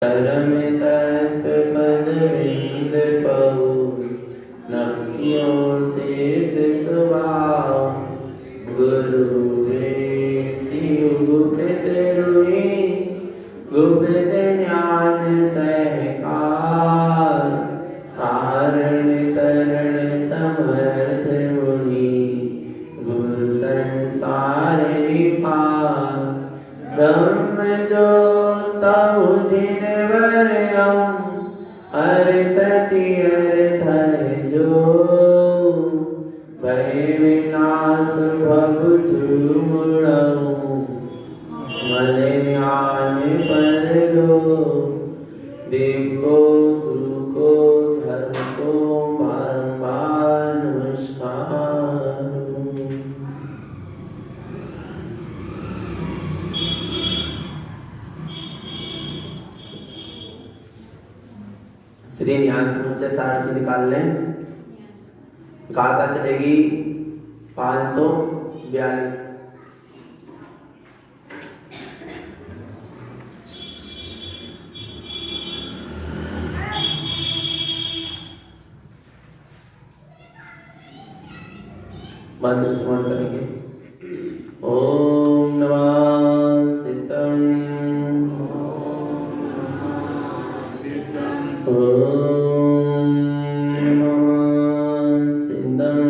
परम तत्व पदवीद पहु नकियों सिद्ध स्वभाव गुरु गुप्त रुई गुप्त ज्ञान सहकार कारण करण समर्थ मुनि गुरु संसार विपार ब्रह्म जो तऊ जिन वरयम अर्थति अर्थ जो भय विनाश भव झूमणऊ मल ज्ञान पर लो देव को गुरु को धर्म को बारंबार नमस्कार। श्री ध्यान समुच्चय सारची निकाल लें। गाथा चलेगी 542। मंत्र स्मरण करेंगे। ओम नमः सिद्धं ओम नमः सिद्धं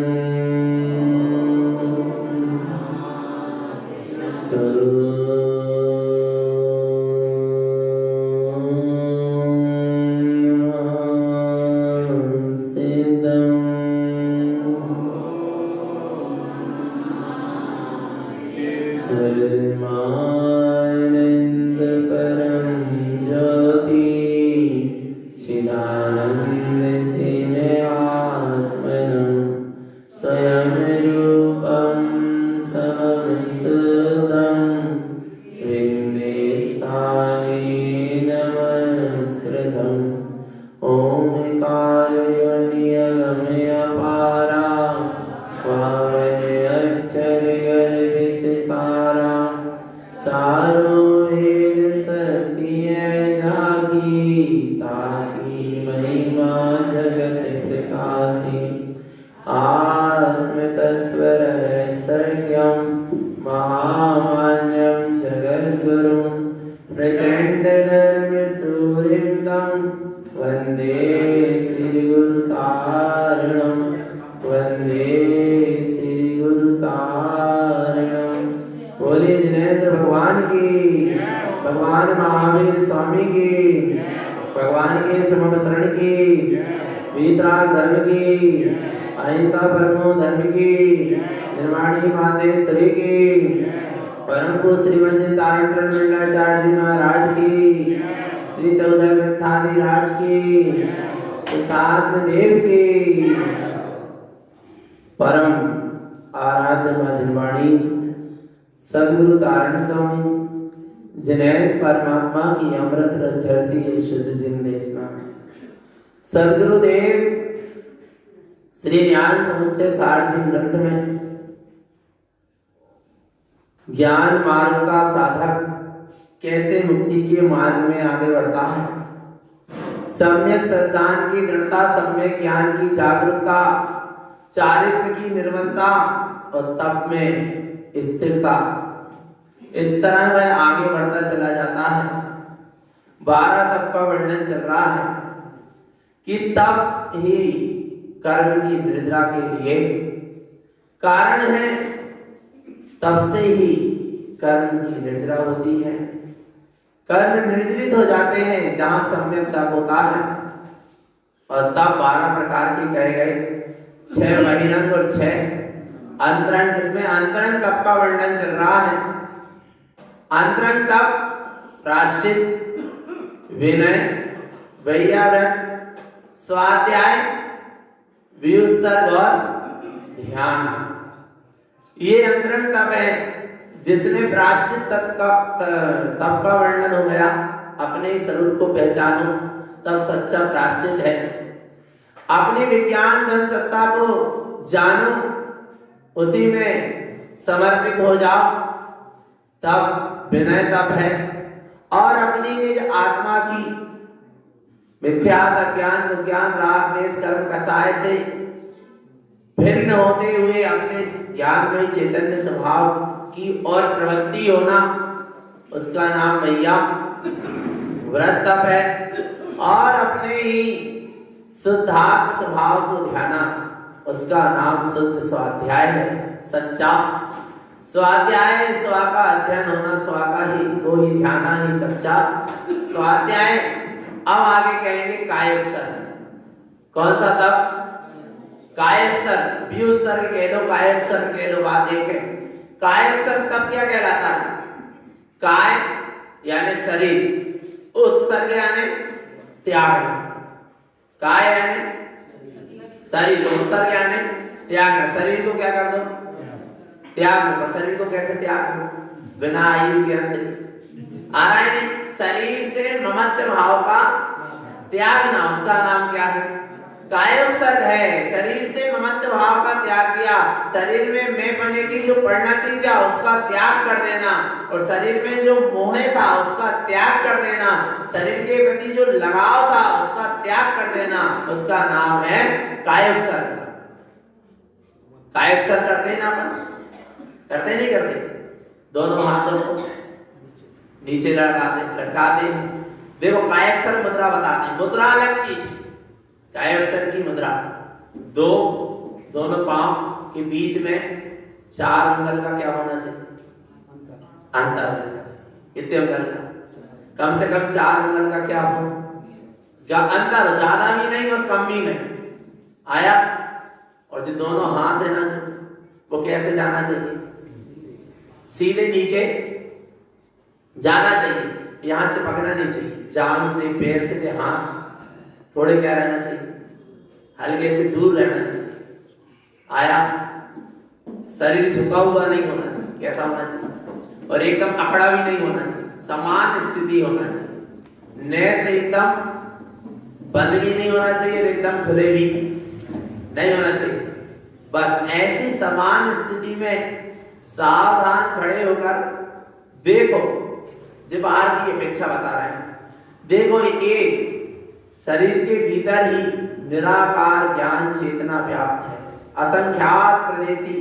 परमानंद परम ज्योति चिदानंद जिन आत्मनं स्वयं रूपं समंसुतं विन्दे स्थाने नमस्कृतम् ओंकारयोनियगमय पारा वावय अक्षर गर्भित सारा चारों वेद सत्य जागी ताकि महिमा जगत प्रकाशी आत्म तत्व रहस्यम महामान्यम जगद्गुरु प्रचंड धर्म सूर्यम वंदे श्री गुरु तारणम वंदे श्री गुरु तारणम। बोलिए जिनेन्द्र भगवान की, भगवान महावीर स्वामी की, भगवान के समम शरण की, वीतराग धर्म की, अहिंसा परमो धर्म की, निर्वाणी मातेश्वरी की, परम को श्रीमंत तारण मंडलाचार्य जी महाराज की, श्री 14 ग्रंथाधिराज की, शुद्धात्म देव की, परम आराध्य मां जनवाणी सदगुरु तारण स्वामी जिन्हें परमात्मा की अमृत रस झरती है शुद्ध जिंदे स्नान। सदगुरुदेव श्री ज्ञान समुच्चय सारची ग्रंथ में ज्ञान मार्ग का साधक कैसे मुक्ति के मार्ग में आगे बढ़ता है, सम्यक संतान की दृढ़ता, सम्यक ज्ञान की जागरूकता, चारित्र की निर्मलता और तप में स्थिरता, इस तरह वह आगे बढ़ता चला जाता है। 12 तप का वर्णन चल रहा है कि तप ही कर्म की निर्जरा के लिए कारण है, तब से ही कर्म की निर्जरा होती है। कर्म निर्जरित हो जाते हैं जहां सम्यक तप होता है। और तप 12 प्रकार के कहे गए, 6 बहिरंग और 6 अंतरंग। इसमें अंतरंग तप का वर्णन चल रहा है। अंतरंग तप प्रायश्चित, विनय, वैयाव्रत, स्वाध्याय, व्युत्सर्ग और ध्यान, ये अंतरंग तप है। जिसमें प्रायश्चित तप का वर्णन हो गया, अपने स्वरूप को पहचानो तब सच्चा प्रायश्चित है। अपने विज्ञान धन सत्ता को जानो, उसी में समर्पित हो जाओ, तब विनय तप है। और अपनी निज आत्मा की मिथ्यात अज्ञान विज्ञान राग देश कर्म कसाय से भिन्न होते हुए अपने ज्ञानमय चैतन्य स्वभाव की और प्रवृत्ति होना, उसका नाम भैया व्रत तप है। और अपने ही शुद्धात्म स्वभाव को ध्याना, उसका नाम शुद्ध स्वाध्याय है, सच्चा स्वाध्याय। स्वा का अध्ययन होना, स्वा का ही को ही ध्याना ही सच्चा स्वाध्याय। अब आगे कहेंगे कायोत्सर्ग। कौन सा तब? कायोत्सर्ग। व्युत्सर्ग कह लो, कायोत्सर्ग कह लो, बात एक है। कायोत्सर्ग तब क्या कहलाता है? काय यानी शरीर, उत्सर्ग यानी त्याग। काय यानी शरीर, उत्सर्ग यानी त्याग। शरीर को क्या कर दो? त्याग दो। शरीर को कैसे त्याग दो? बिना आयु के अंत आ रहा है। शरीर से ममत्व भाव का त्यागना, उसका नाम क्या है? कायोत्सर्ग है। शरीर से ममत्व भाव का त्याग किया, शरीर में मैं बने की जो परिणति था उसका त्याग कर देना, और शरीर में जो मोह था उसका त्याग कर देना, शरीर के प्रति जो लगाव था उसका त्याग कर देना, उसका नाम है कायोत्सर्ग। कायोत्सर्ग करते हैं ना अपन? करते नहीं करते? दोनों हाथों को नीचे लटकाते। देखो कायोत्सर्ग मुद्रा बताते हैं। मुद्रा अलग चीज, कायोत्सर्ग की मुद्रा दोनों पांव के बीच में 4 अंगुल का क्या होना चाहिए? अंतर रहना चाहिए। कितने अंगुल का? कम से कम 4 अंगुल का क्या हो? अंतर, ज्यादा भी नहीं और कम भी नहीं। आया? और जो दोनों हाथ है ना, वो कैसे जाना चाहिए? सीधे नीचे जाना चाहिए, यहां चिपकना नहीं चाहिए। जान से, पैर से हाथ थोड़े क्या रहना चाहिए? हल्के से दूर रहना चाहिए। आया? शरीर झुका हुआ नहीं होना चाहिए। कैसा होना चाहिए? और एकदम अकड़ा भी नहीं होना चाहिए, समान स्थिति होना चाहिए। नेत्र एकदम बंद भी नहीं होना चाहिए, एकदम खुले भी नहीं होना चाहिए। बस ऐसी समान स्थिति में सावधान खड़े होकर देखो, जो बाहर की अपेक्षा बता रहे हैं। देखो, एक शरीर के भीतर ही निराकार ज्ञान चेतना व्याप्त है। असंख्यात प्रदेशी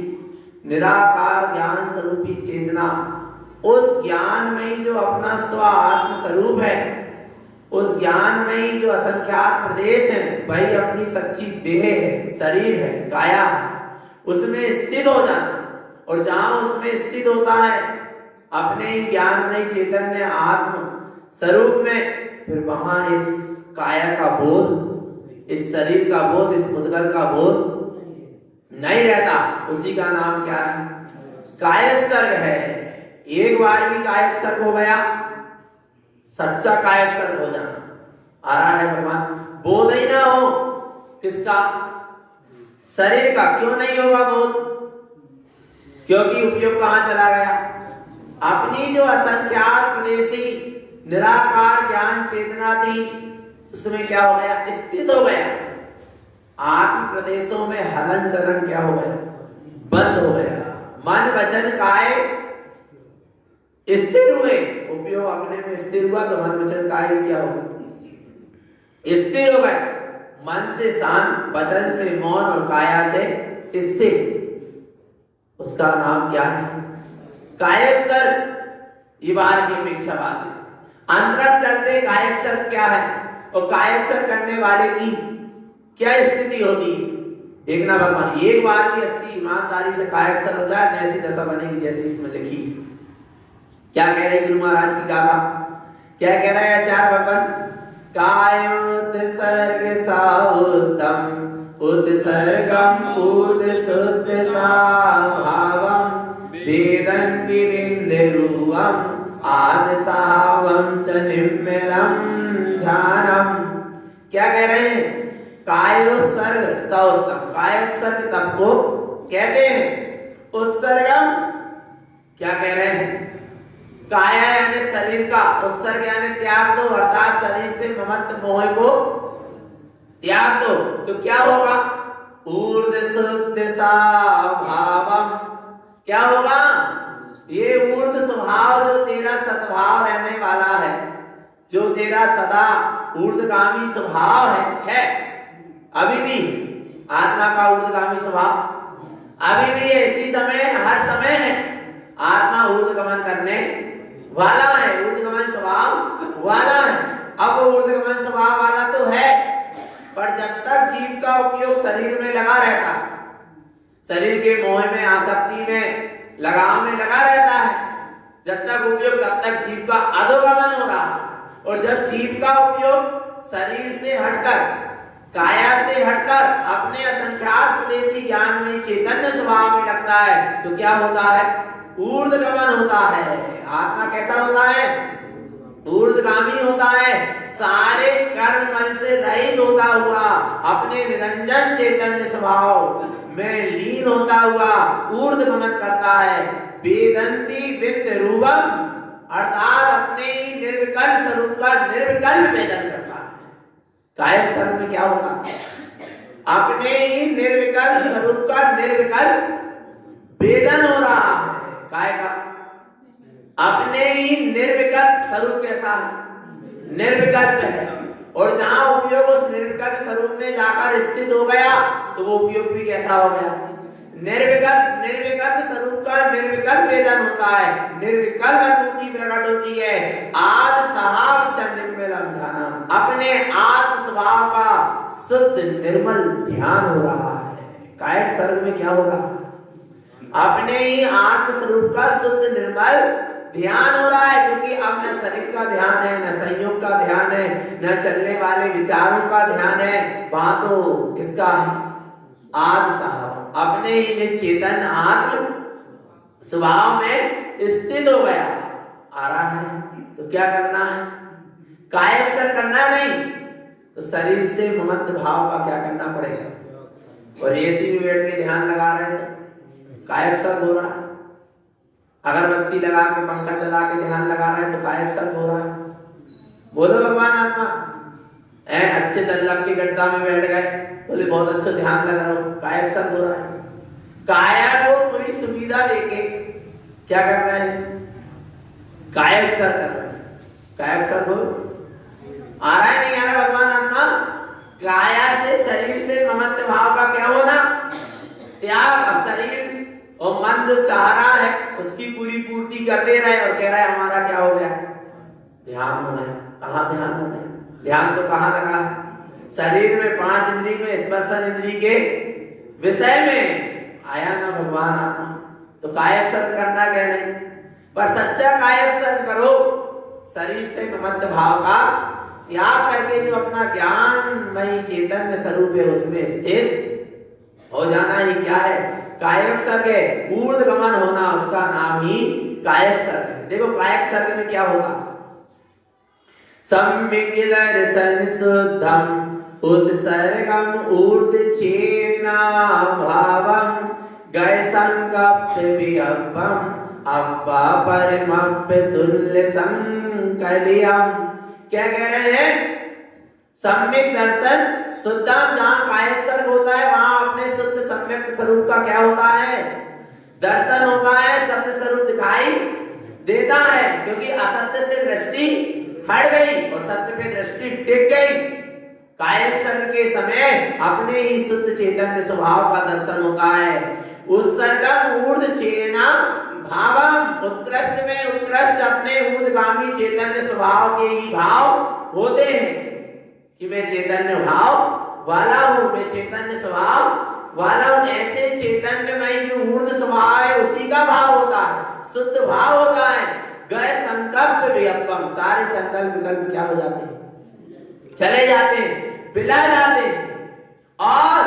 निराकार ज्ञान स्वरूपी चेतना, उस ज्ञान में ही जो अपना स्व आत्म स्वरूप है, उस ज्ञान में ही जो असंख्यात प्रदेश है, वही अपनी सच्ची देह है, शरीर है, काया है, उसमें स्थित हो जाना। और जहां उसमें स्थित होता है अपने ही ज्ञान में चैतन्य आत्म स्वरूप में, फिर वहां इस काया का बोध, इस शरीर का बोध, इस मुद्गल का बोध नहीं रहता। उसी का नाम क्या है? कायोत्सर्ग है। एक बार भी कायोत्सर्ग हो गया, सच्चा कायोत्सर्ग हो जाना। आ रहा है भगवान? बोध ही ना हो किसका? शरीर का। क्यों नहीं होगा बोध? क्योंकि उपयोग कहां चला गया? अपनी जो असंख्यात प्रदेशी निराकार ज्ञान चेतना थी, उसमें क्या हो गया? स्थित हो गया। आत्म प्रदेशों में हलन चलन क्या हो गया? बंद हो गया। मन वचन काय स्थिर हुए। उपयोग अपने में स्थिर हुआ तो मन वचन काय क्या होगा? स्थिर हो गए। मन से शांत, वचन से मौन और काया से स्थिर, उसका नाम क्या है? कायोत्सर्ग। ये बाहर की अपेक्षा बात है। अंतरंग करते कायोत्सर्ग क्या है और कायोत्सर्ग करने वाले की क्या स्थिति होती है? देखना भगवान, एक बार की अच्छी ईमानदारी से कायोत्सर्ग हो जाए तो ऐसी दशा बनेगी जैसी इसमें लिखी। क्या कह रहे गुरु महाराज की गाथा? क्या कह रहे हैं आचार्य भगवान? कायोत्सर्ग साउतम उत्सर्गम उद्सुद्ध साभावम वेदन्ति विन्दरूपम आदसावम च निम्मलम ध्यानम। क्या कह रहे हैं? कायोत्सर्ग सौतम। कायोत्सर्ग तब को कहते हैं। उत्सर्गम क्या कह रहे हैं? काया यानी शरीर का, उत्सर्ग यानी त्याग दो, अर्थात शरीर से ममत्व मोह को त्याग दो। तो क्या होगा? ऊर्ध्व शुद्ध भावम। क्या होगा? ये ऊर्ध्व स्वभाव जो तेरा सद्भाव रहने वाला है, जो तेरा सदा ऊर्ध्वगामी स्वभाव है अभी भी आत्मा का ऊर्ध्वगामी स्वभाव अभी भी है, इसी समय हर समय है। आत्मा ऊर्ध्वगमन करने वाला है, ऊर्ध्वगमन स्वभाव वाला है। अब वो ऊर्ध्वगमन स्वभाव वाला तो है, पर जब तक जीव का उपयोग शरीर में लगा रहता, शरीर के मोह में, आसक्ति में, लगाव में लगा रहता है, जब तक उपयोग तब तक जीव का अधोगमन हो रहा है। और जब जीव का उपयोग शरीर से हटकर, काया से हटकर अपने असंख्यात प्रदेशी ज्ञान में चैतन्य स्वभाव में लगता है तो क्या होता है? ऊर्ध्वगमन होता है। आत्मा कैसा होता है? ऊर्ध्वगामी होता है। सारे कर्म मन से रहित होता हुआ अपने निरंजन चैतन्य स्वभाव में लीन होता हुआ ऊर्ध्वगमन करता है। वेदंती विद रूपम, अर्थात अपने ही निर्विकल्प स्वरूप का निर्विकल्प वेदन करता है। कायक सर्व में क्या होता है? अपने ही निर्विकल्प स्वरूप का निर्विकल्प वेदन हो रहा है। काय का अपने ही निर्विकल्प स्वरूप कैसा है? निर्विकल्प है। और जहां उपयोग उस निर्विकल्प स्वरूप में जाकर स्थित हो गया तो वो उपयोग भी कैसा हो गया? निर्विकल्प स्वरूप का निर्विकल्प वेदन होता है, निर्विकल्प अनुभूति प्रकट होती है। आद सहाब चंडिकमेलम ध्यानम, अपने आत्म स्वभाव का शुद्ध निर्मल ध्यान हो रहा है। कायक सर्ग में क्या होगा? अपने ही आत्म स्वरूप का शुद्ध निर्मल ध्यान हो रहा है, क्योंकि अब न शरीर का ध्यान है, न संयोग का ध्यान है, न चलने वाले विचारों का ध्यान है। वहां तो किसका है? आद साहब अपने ही में चेतन आत्म स्वभाव में स्थित हो गया आ रहा है। तो क्या करना है? काय अवसर करना नहीं तो शरीर से ममत्व भाव का क्या करना पड़ेगा। और एसी में बैठ के ध्यान लगा रहे हैं तो काय अवसर हो रहा है। अगरबत्ती लगा के, पंखा चला के ध्यान लगा रहे हैं तो काय अवसर हो रहा है। बोलो भगवान आत्मा अच्छे दल्लभ के गड्ढा में बैठ गए, बोले बहुत अच्छा ध्यान लग रहा हो, काय अवसर हो रहा है। काया को पूरी सुविधा देके क्या कर रहे हैं? काय अवसर कर रहे हैं। काय अवसर हो आ रहा है, नहीं आ रहा भगवान आत्मा? काया से, शरीर से ममत्व भाव का क्या होना? त्याग। और शरीर और मन जो चाह रहा है उसकी पूरी पूर्ति कर दे रहा है और कह रहा है हमारा क्या हो गया? ध्यान होना है। कहाँ ध्यान होना है? ध्यान तो कहाँ लगा है? शरीर में, पांच इंद्री में, स्पर्शन इंद्री के विषय में आया ना भगवान आत्मा। तो कायक सर्व करना क्या नहीं, पर सच्चा कायक सर्व करो। शरीर से ममत्व भाव का त्याग करके जो अपना ज्ञानमयी चैतन्य स्वरूप है उसमें स्थिर हो जाना ही क्या है? कायक सर्ग है। ऊर्ध्वगमन होना उसका नाम ही कायक सर्ग है। देखो कायक सर्ग में क्या होगा? सम्यक् दर्शन शुद्धम उत्सर्गम ऊर्ध्वचेना भावम गय संकप्त विअप्पम अप्पा परमप्य तुल्य संकलियम। क्या कह रहे हैं? सम्यक दर्शन शुद्धम, जहां कायक सर्ग होता है वहां अपने शुद्ध सम्यक स्वरूप का क्या होता है? दर्शन होता है, सत्य स्वरूप दिखाई देता है। क्योंकि असत्य से दृष्टि हट गई और सत्य पे दृष्टि टिक गई। कायक सर्ग के समय अपने ही शुद्ध चैतन्य स्वभाव का दर्शन होता है। उत्सर्गम ऊर्ध्वचेना भावम, उत्कृष्ट में उत्कृष्ट अपने ऊर्ध्वगामी चैतन्य स्वभाव के ही भाव होते हैं कि मैं चैतन्य भाव वाला हूं, मैं चैतन्य स्वभाव वाला हूं। ऐसे चैतन्यमय जो ऊर्ध्व स्वभाव है उसी का भाव होता है, शुद्ध भाव होता है। गए संकल्प विअप्पम, सारे संकल्प विकल्प क्या हो जाते हैं? चले जाते हैं, बिला जाते हैं। और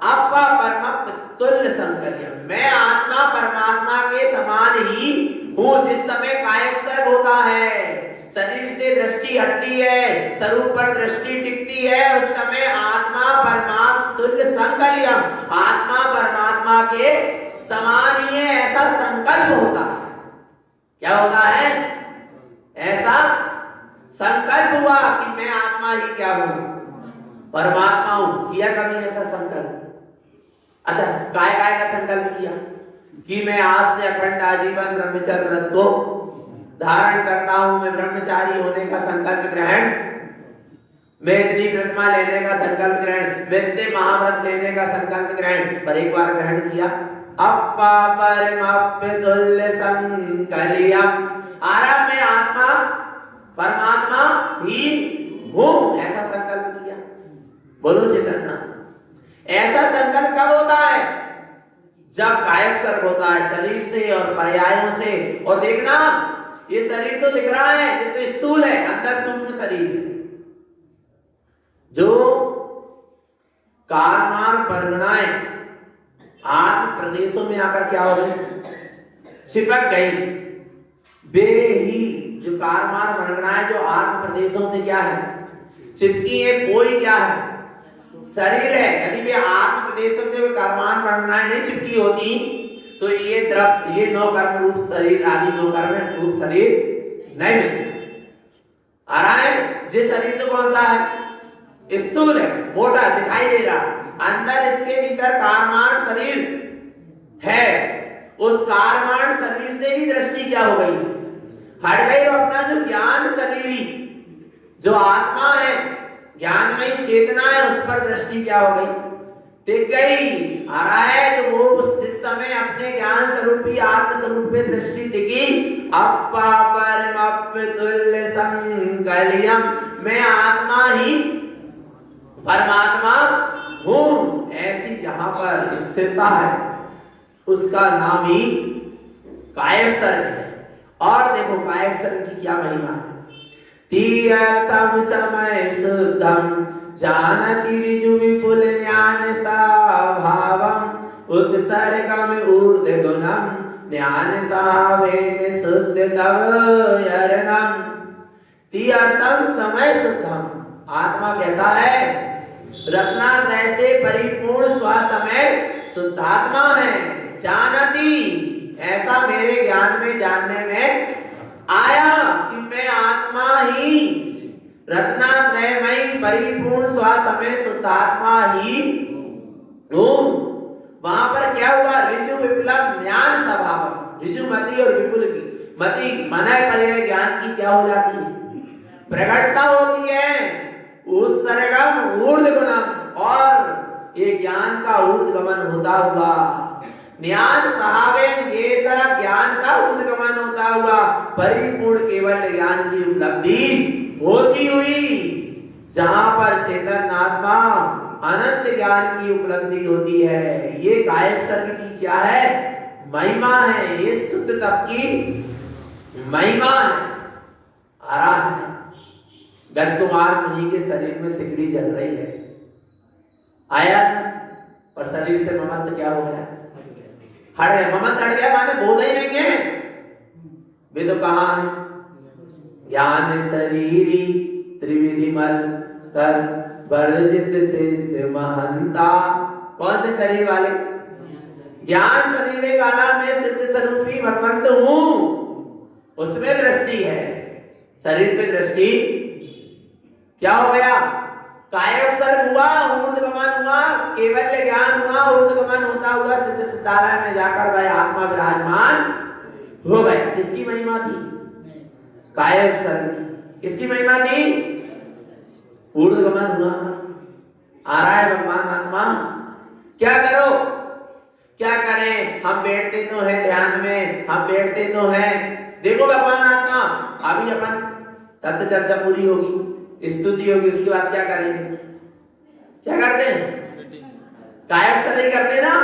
अप्पा परमप्य तुल्य संकल्यम, मैं आत्मा परमात्मा के समान ही हूं। जिस समय कायक सर्ग होता है, शरीर से दृष्टि हटती है, स्वरूप पर दृष्टि टिकती है, उस समय आत्मा परमात्मा तुल्य संकल्यम, आत्मा परमात्मा के समान ही है, ऐसा संकल्प होता है। क्या होता है? ऐसा संकल्प हुआ कि मैं आत्मा ही क्या हूं? परमात्मा हूं। किया कभी ऐसा संकल्प? अच्छा, काय काय का संकल्प किया? कि मैं आज से अखंड आजीवन ब्रह्मचर्य व्रत को धारण करता हूं, मैं ब्रह्मचारी होने का संकल्प ग्रहण, मैं इतनी प्रतिमा लेने का संकल्प ग्रहण, मैं इतने महाव्रत लेने का संकल्प ग्रहण, पर एक बार ग्रहण किया अपा परमप्यतुल्य संकलियम, आराम में आत्मा परमात्मा ही हूं, ऐसा संकल्प किया। बोलो चेतन, ऐसा संकल्प कब होता है? जब कायक सर्ग होता है शरीर से और पर्यायों से। और देखना ये शरीर तो दिख रहा है, ये तो स्थूल है, अंदर सूक्ष्म शरीर है। जो कारमार परगणाएं आत्म प्रदेशों में आकर क्या हो गई? चिपक गई। वे ही जो कारमार परगणाएं जो आत्म प्रदेशों से क्या है? चिपकी है। कोई क्या है? शरीर है। यदि वे आत्म प्रदेशों से कारमान परगणाएं नहीं चिपकी होती तो ये द्रव, ये नौ कर्म रूप शरीर आदि नौ कर्म रूप शरीर नहीं मिलता। आ रहा है? जिस शरीर तो कौन सा है? स्थूल है, मोटा दिखाई दे रहा, अंदर इसके भीतर कारमान शरीर है। उस कारमान शरीर से भी दृष्टि क्या हो गई? हट गई। और अपना जो ज्ञान शरीरी जो आत्मा है, ज्ञानमयी चेतना है, उस पर दृष्टि क्या हो गई? टिक गई। आ रहा है? तो वो उस समय अपने ज्ञान स्वरूपी आत्म स्वरूप पे दृष्टि टिकी। अपा परमप्यतुल्य संकलियम, मैं आत्मा ही परमात्मा हूं, ऐसी जहां पर स्थिरता है उसका नाम ही कायक सर्ग है। और देखो कायक सर्ग की क्या महिमा है। तीर्थम समय शुद्धम जानति ऋजु विपुल ज्ञान स्वभावम उत्सर्गम ऊर्ध गुणम ज्ञान सावेन शुद्ध तव यरणम। तीर्थम समय शुद्धम, आत्मा कैसा है? रत्नात्रय से परिपूर्ण स्वसमय शुद्धात्मा है। जानती, ऐसा मेरे ज्ञान में जानने में आया कि मैं आत्मा ही रत्नात्रयमयी परिपूर्ण स्वसमय शुद्धात्मा ही हूं। वहां पर क्या हुआ? ऋजु विप्लव ज्ञान स्वभाव। ऋजु मति और विपुल की मति मनय पर ज्ञान की क्या हो जाती है? प्रकटता होती है। उत्सर्गम ऊर्ध गुणम, और ये ज्ञान का ऊर्ध्वगमन होता हुआ ज्ञान सहावेन, ये सारा ज्ञान का ऊर्ध्वगमन होता हुआ परिपूर्ण केवल ज्ञान की उपलब्धि होती हुई, जहां पर चेतन आत्मा अनंत ज्ञान की उपलब्धि होती है। ये कायक सर्ग की क्या है? महिमा है। ये शुद्ध तप की महिमा है। आ रहा है गजकुमार मुनि के शरीर में सिकड़ी जल रही है, आया और शरीर से ममत्व क्या हो गया? हट गया। ममत्व हट गया माने बोध ही नहीं है। वे तो कहाँ है? ज्ञान शरीरी त्रिविधि मल कर वर्जित सिद्ध महंता। कौन से शरीर वाले? ज्ञान शरीर वाला मैं सिद्ध स्वरूपी भगवंत हूं, उसमें दृष्टि है। शरीर पे दृष्टि क्या हो गया? कायक सर्ग हुआ, ऊर्ध्वगमन हुआ, केवल्य ज्ञान हुआ, ऊर्ध्वगमन होता हुआ सिद्ध सिद्धालय में जाकर वह आत्मा विराजमान हो गए। किसकी महिमा थी? कायक सर्ग की। किसकी महिमा थी? ऊर्ध्वगमन हुआ। आ रहा है भगवान आत्मा। क्या करो? क्या करें? हम बैठते तो हैं ध्यान में, हम बैठते तो हैं। देखो भगवान आत्मा, अभी अपन तत्व चर्चा पूरी होगी, स्तुति होगी, उसके बाद क्या करेंगे? क्या करते हैं? कायक सर्ग नहीं करते ना।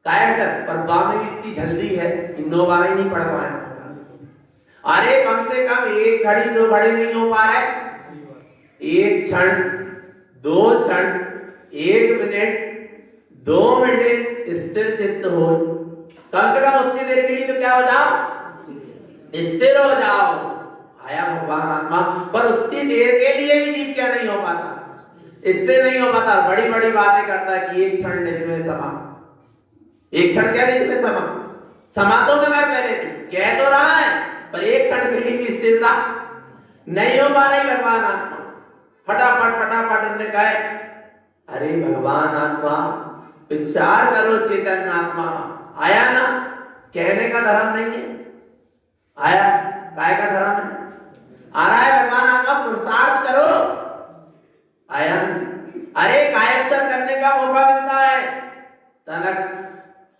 कायक सर्ग पर गांव में इतनी जल्दी है कि 9 बार ही नहीं पढ़ पाए। अरे कम से कम 1 घड़ी 2 घड़ी नहीं हो पा रहा है। 1 क्षण 2 क्षण 1 मिनट 2 मिनट स्थिर चित्त हो। कम से कम उतनी देर के लिए तो क्या हो जाओ? स्थिर हो जाओ। आया भगवान आत्मा, पर उतनी देर के लिए भी जीव क्या नहीं हो पाता? स्थिर नहीं हो पाता। बड़ी बड़ी बातें करता है कि 1 क्षण निज में समा। 1 क्षण क्या निज में समा? समा तो मैं पहले थी, कह तो रहा है, पर 1 क्षण के लिए भी स्थिरता नहीं हो पा रही। भगवान आत्मा फटाफट फटाफट ने कहे, अरे भगवान आत्मा विचार करो। चेतन आत्मा आया ना, कहने का धर्म नहीं है, आया काय का धर्म है। आ रहा है भगवान आत्मा, पुरुषार्थ करो, आया। अरे कायस्तर करने का मौका मिलता है, तनक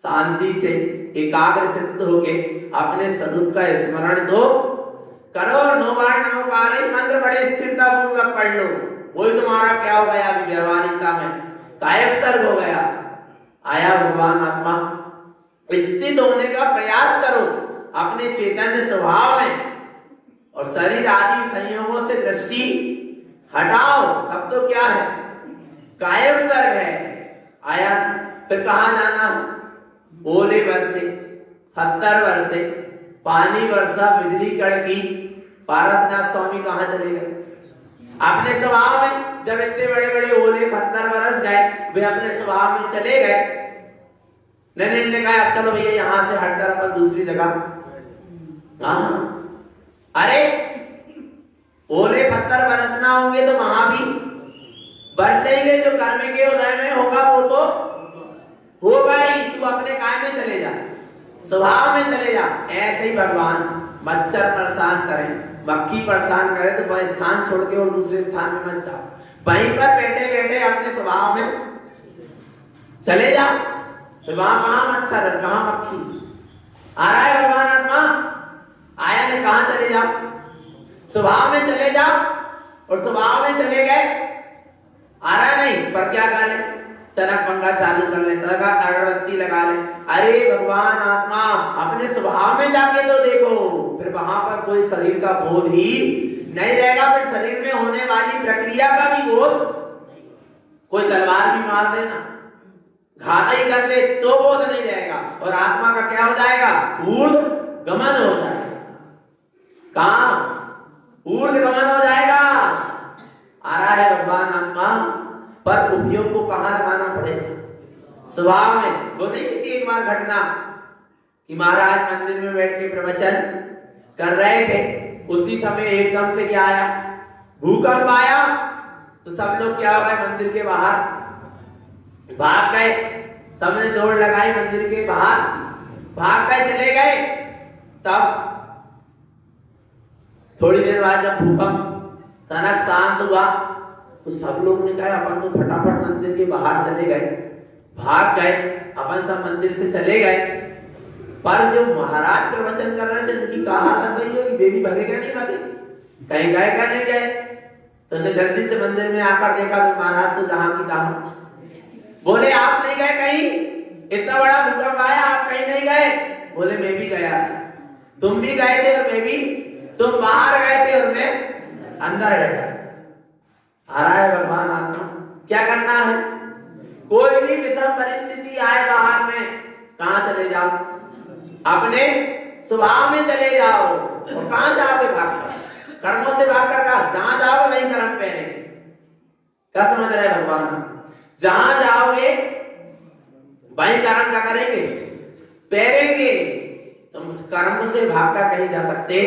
शांति से एकाग्र चित्त होके अपने स्वरूप का स्मरण तो करो। 9 बार नमोकार मंत्र बड़े स्थिरता पूर्वक पढ़ लो, वही तुम्हारा क्या हो गया अभी व्यवहारिकता में कायस्तर हो गया। आया भगवान आत्मा, स्थित होने का प्रयास करो अपने चैतन्य स्वभाव में, और शरीर आदि संयोगों से दृष्टि हटाओ। तब तो क्या है, कायस्तर है। आया, फिर कहां जाना है, ओले बरसे, 70 वर्षे, पानी वर्षा, बिजली कड़की, पारसनाथ स्वामी कहां चले गए अपने स्वभाव में। जब इतने बड़े बड़े ओले 70 वर्ष गए, वे अपने स्वभाव में चले गए। नहीं ने कहा अब चलो भैया यहां से हटकर अपन दूसरी जगह। अरे ओले 70 बरसना होंगे तो वहां भी बरसेंगे, जो कर्म के उदय में होगा वो तो होगा ही। तू अपने काय में चले जा, स्वभाव में चले जा। ऐसे ही भगवान मच्छर परेशान करे, मक्खी परेशान करे तो वह स्थान छोड़ के और दूसरे स्थान में मत जाओ, वहीं पर बैठे बैठे अपने स्वभाव में चले जा। तो वहां कहां मच्छर है, कहां मक्खी। आ रहा है भगवान आत्मा, आया ने कहां चले जाओ, स्वभाव में चले जाओ, और स्वभाव में चले गए। आ रहा है नहीं, पर क्या करें, तनक पंखा चालू कर ले, तनक अगरबत्ती लगा ले। अरे भगवान आत्मा, अपने स्वभाव में जाके तो देखो, फिर वहां पर कोई शरीर का बोध ही नहीं रहेगा। फिर शरीर में होने वाली प्रक्रिया का भी बोध, कोई तलवार भी मार देना, घात ही कर दे तो बोध नहीं रहेगा, और आत्मा का क्या हो जाएगा, ऊर्ध गमन हो जाएगा। कहां, ऊर्ध गमन हो जाएगा। आ रहा है भगवान आत्मा, पर उपयोग को कहां लगाना पड़ेगा, स्वभाव में। वो नहीं थी एक बार घटना कि महाराज मंदिर में बैठ के प्रवचन कर रहे थे, उसी समय एकदम से क्या आया, भूकंप आया। तो सब लोग क्या हो गए, मंदिर के बाहर भाग गए, सबने दौड़ लगाई, मंदिर के बाहर भाग गए, चले गए। तब थोड़ी देर बाद जब भूकंप तनक शांत हुआ, तो सब लोग ने कहा अपन तो फटाफट मंदिर के बाहर चले गए, भाग गए, अपन सब मंदिर से चले गए। पर जो महाराज प्रवचन कर रहे थे, उनकी कहा हालत रही होगी, बेबी भागे क्या नहीं भागे, कहीं गए क्या नहीं गए। तो उन्हें जल्दी से मंदिर में आकर देखा तो महाराज तो जहां की तहां। बोले आप नहीं गए कहीं, इतना बड़ा भूकंप आया, आप कहीं नहीं गए। बोले मैं भी गया था, तुम भी गए थे, और मैं भी, तुम बाहर गए थे और मैं अंदर गया। आ रहा है भगवान आत्मा, क्या करना है, कोई भी विषम परिस्थिति आए बाहर में, कहां चले जाओ, अपने स्वभाव में चले जाओ। और कहां जाओगे, भागकर, कर्मों से भागकर, कहा जहां जाओगे वहीं कर्म पहनेंगे। क्या समझ रहे भगवान, जहां जाओगे वहीं कर्म क्या करेंगे, पहनेंगे। तुम कर्म से भागकर कहीं जा सकते।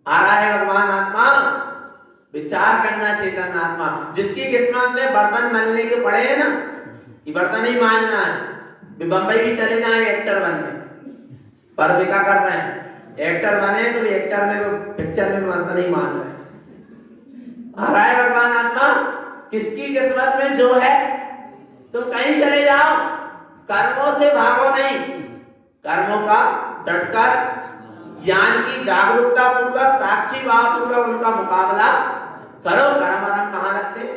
आ रहा है भगवान आत्मा, विचार करना चेतन आत्मा। जिसकी किस्मत में बर्तन मलने के पड़े हैं ना, कि बर्तन ही मांझना है, वे बंबई भी चले जाए एक्टर बनने, पर वे क्या कर रहे हैं, एक्टर बने तो वे एक्टर में, पिक्चर में बर्तन ही मांझ रहे हैं। आ रहा है भगवान आत्मा, किसकी किस्मत में जो है, तुम कहीं चले जाओ, कर्मों से भागो नहीं, कर्मों का डटकर ज्ञान की जागरूकता पूर्वक, साक्षी भाव पूर्वक उनका मुकाबला करो। कर्म आराम कहां रखते,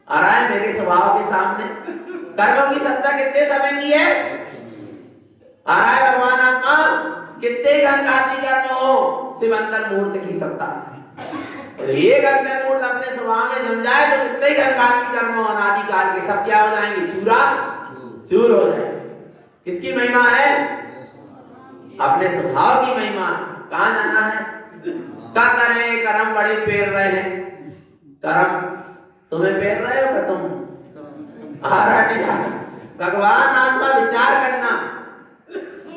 आ रहा है मेरे स्वभाव के सामने। कर्मों की सत्ता कितने समय की है, आ रहा है भगवान आत्मा, कितने घनघाती कर्म हो, शिव अंतर मुहूर्त की सत्ता है। ये अंतर मुहूर्त अपने स्वभाव में जम जाए तो कितने घनघाती कर्म हो, अनादि काल के, सब क्या हो जाएंगे, चूरा चूर हो जाएंगे। किसकी महिमा है, अपने स्वभाव की महिमा। कहां जाना है, क्या करें, कर्म बड़े पेर रहे हैं, कर्म तुम्हें पेर रहे हो, तुम आ रहा है। भगवान आत्मा विचार करना,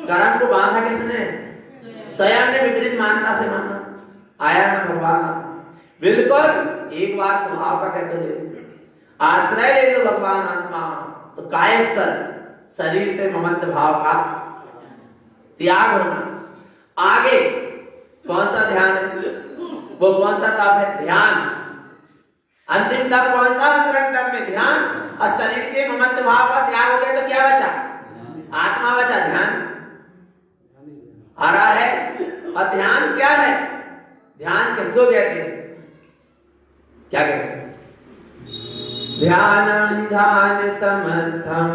कर्म को बांधा किसने, स्वयं ने विपरीत मानता से माना। आया ना भगवान बिल्कुल, एक बार स्वभाव का कहते ले, आश्रय ले लो भगवान आत्मा, तो कायस्तर शरीर से ममत्व भाव का त्याग होना। आगे कौन सा ध्यान है? वो कौन सा तप है? ध्यान। अंतिम तप कौन सा? अंतरंग तप में ध्यान। और शरीर के ममत्व भाव का त्याग हो गया तो क्या बचा? आत्मा बचा, ध्यान आ रहा है। और ध्यान क्या है? ध्यान किसको कहते हैं? क्या कहते हैं? ध्यानम ध्यान समर्थम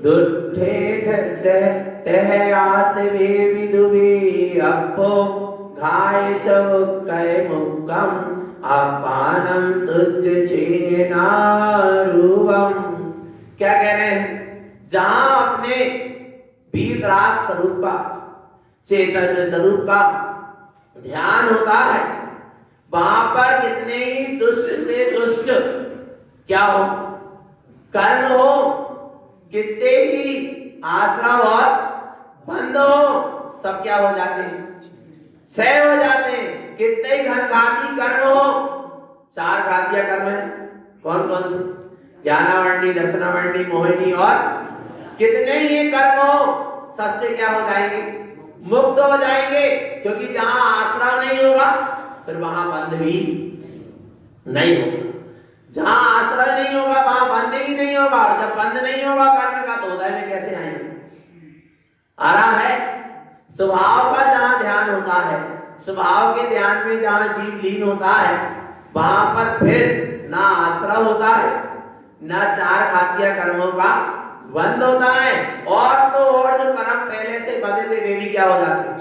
दुष्ठे तह आस वे विदुबे अपो घाय चौकय मुक्कम अपानम शुद्ध चेनारूपम। क्या कह रहे हैं? जहां अपने वीतराग स्वरूप का, चेतन स्वरूप का ध्यान होता है, वहां पर कितने ही दुष्ट से दुष्ट क्या हो, कर्म हो, कितने ही आश्रव और बंध हो, सब क्या हो जाते हैं? क्षय हो जाते हैं। कितने ही घनघाती कर्म हो, 4 घातीय कर्म है, कौन कौन से? ज्ञानावरणी, दर्शनावरणी, मोहिनी, और कितने ही ये कर्म हो, सबसे क्या हो जाएंगे? मुक्त हो जाएंगे। क्योंकि जहां आश्रव नहीं होगा फिर वहां बंध भी नहीं होगा। जहां आश्रय नहीं होगा वहां बंध ही नहीं होगा। और जब बंध नहीं होगा कर्म का तो उदय में कैसे आएंगे? आ रहा है। स्वभाव का जहां ध्यान होता है, स्वभाव के ध्यान में जहां जीव लीन होता है, वहां पर फिर ना आश्रय होता है, ना 4 घातीय कर्मों का बंद होता है। और तो और जो कर्म पहले से बंधे थे वे भी क्या हो जाते हैं?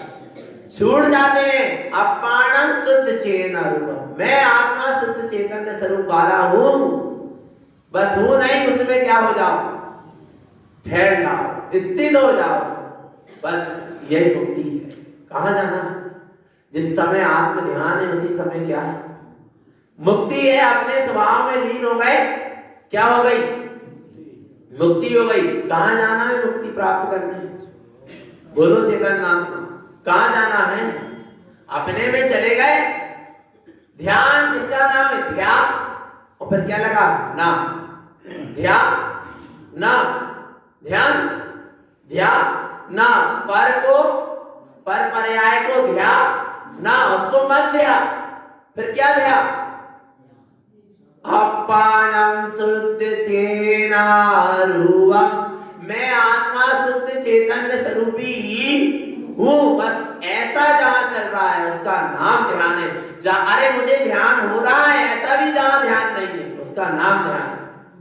छूट जाते हैं। अपानम शुद्ध चेतना रूपम, मैं आत्मा शुद्ध चेतन स्वरूप वाला हूं। बस हूं नहीं, उसमें क्या हो जाओ? ठहर जाओ, स्थित हो जाओ। बस यही मुक्ति है। कहां जाना? जिस समय आत्म ध्यान है उसी समय क्या है? मुक्ति है। अपने स्वभाव में लीन हो गए, क्या हो गई? मुक्ति हो गई। कहां जाना है मुक्ति प्राप्त करने? बोलो चेतन नाम। कहां जाना है? अपने में चले गए। ध्यान किसका नाम है? ध्यान। और फिर क्या लगा? नाम। ध्यान ना, ध्यान ध्यान ना, पर को, पर पर्याय को ध्यान ना, उसको मत ध्यान। फिर क्या ध्यान? अपानम शुद्ध चेनारूपम, मैं आत्मा शुद्ध चेतन स्वरूपी हूं। बस ऐसा जहां चल रहा है उसका नाम ध्यान है। अरे मुझे ध्यान हो रहा है ऐसा भी जहां ध्यान नहीं है उसका नाम ध्यान।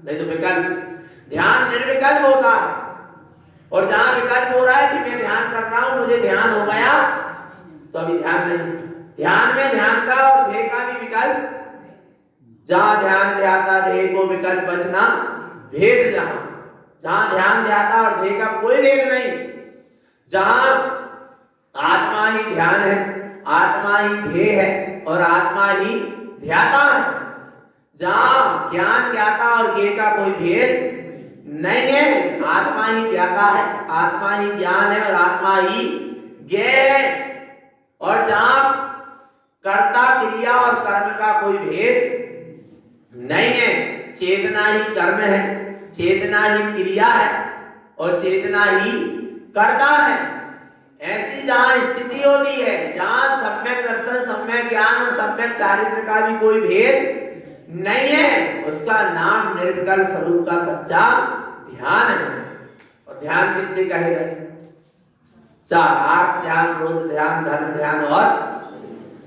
नहीं तो विकल्प। ध्यान निर्विकल्प होता है। और जहां विकल्प हो रहा है कि मैं ध्यान कर रहा हूं, मुझे ध्यान हो गया, तो अभी ध्यान नहीं। ध्येय में ध्यान का और ध्येय का भी विकल्प। जहां ध्यान ध्याता ध्येय को विकल्प बचना भेद। जहां ध्यान ध्याता और ध्येय का कोई भेद नहीं। जहां आत्मा ही ध्यान है, आत्मा ही ध्येय है और आत्मा ही ध्याता है। जहां ज्ञान ज्ञाता और ज्ञेय का कोई भेद नहीं है। आत्मा ही ज्ञाता है, आत्मा ही ज्ञान है और आत्मा ही ज्ञेय है। और जहां कर्ता क्रिया और कर्म का कोई भेद नहीं है। चेतना ही कर्म है, चेतना ही क्रिया है और चेतना ही कर्ता है। ऐसी जहां स्थिति होती है, जहां सम्यक दर्शन, सम्यक ज्ञान और सम्यक चारित्र का भी कोई भेद नहीं है, उसका नाम निर्विकल्प स्वरूप का सच्चा ध्यान है। और ध्यान कितने कहे गए? 4। आत्म ध्यान, क्रोध ध्यान, धर्म ध्यान और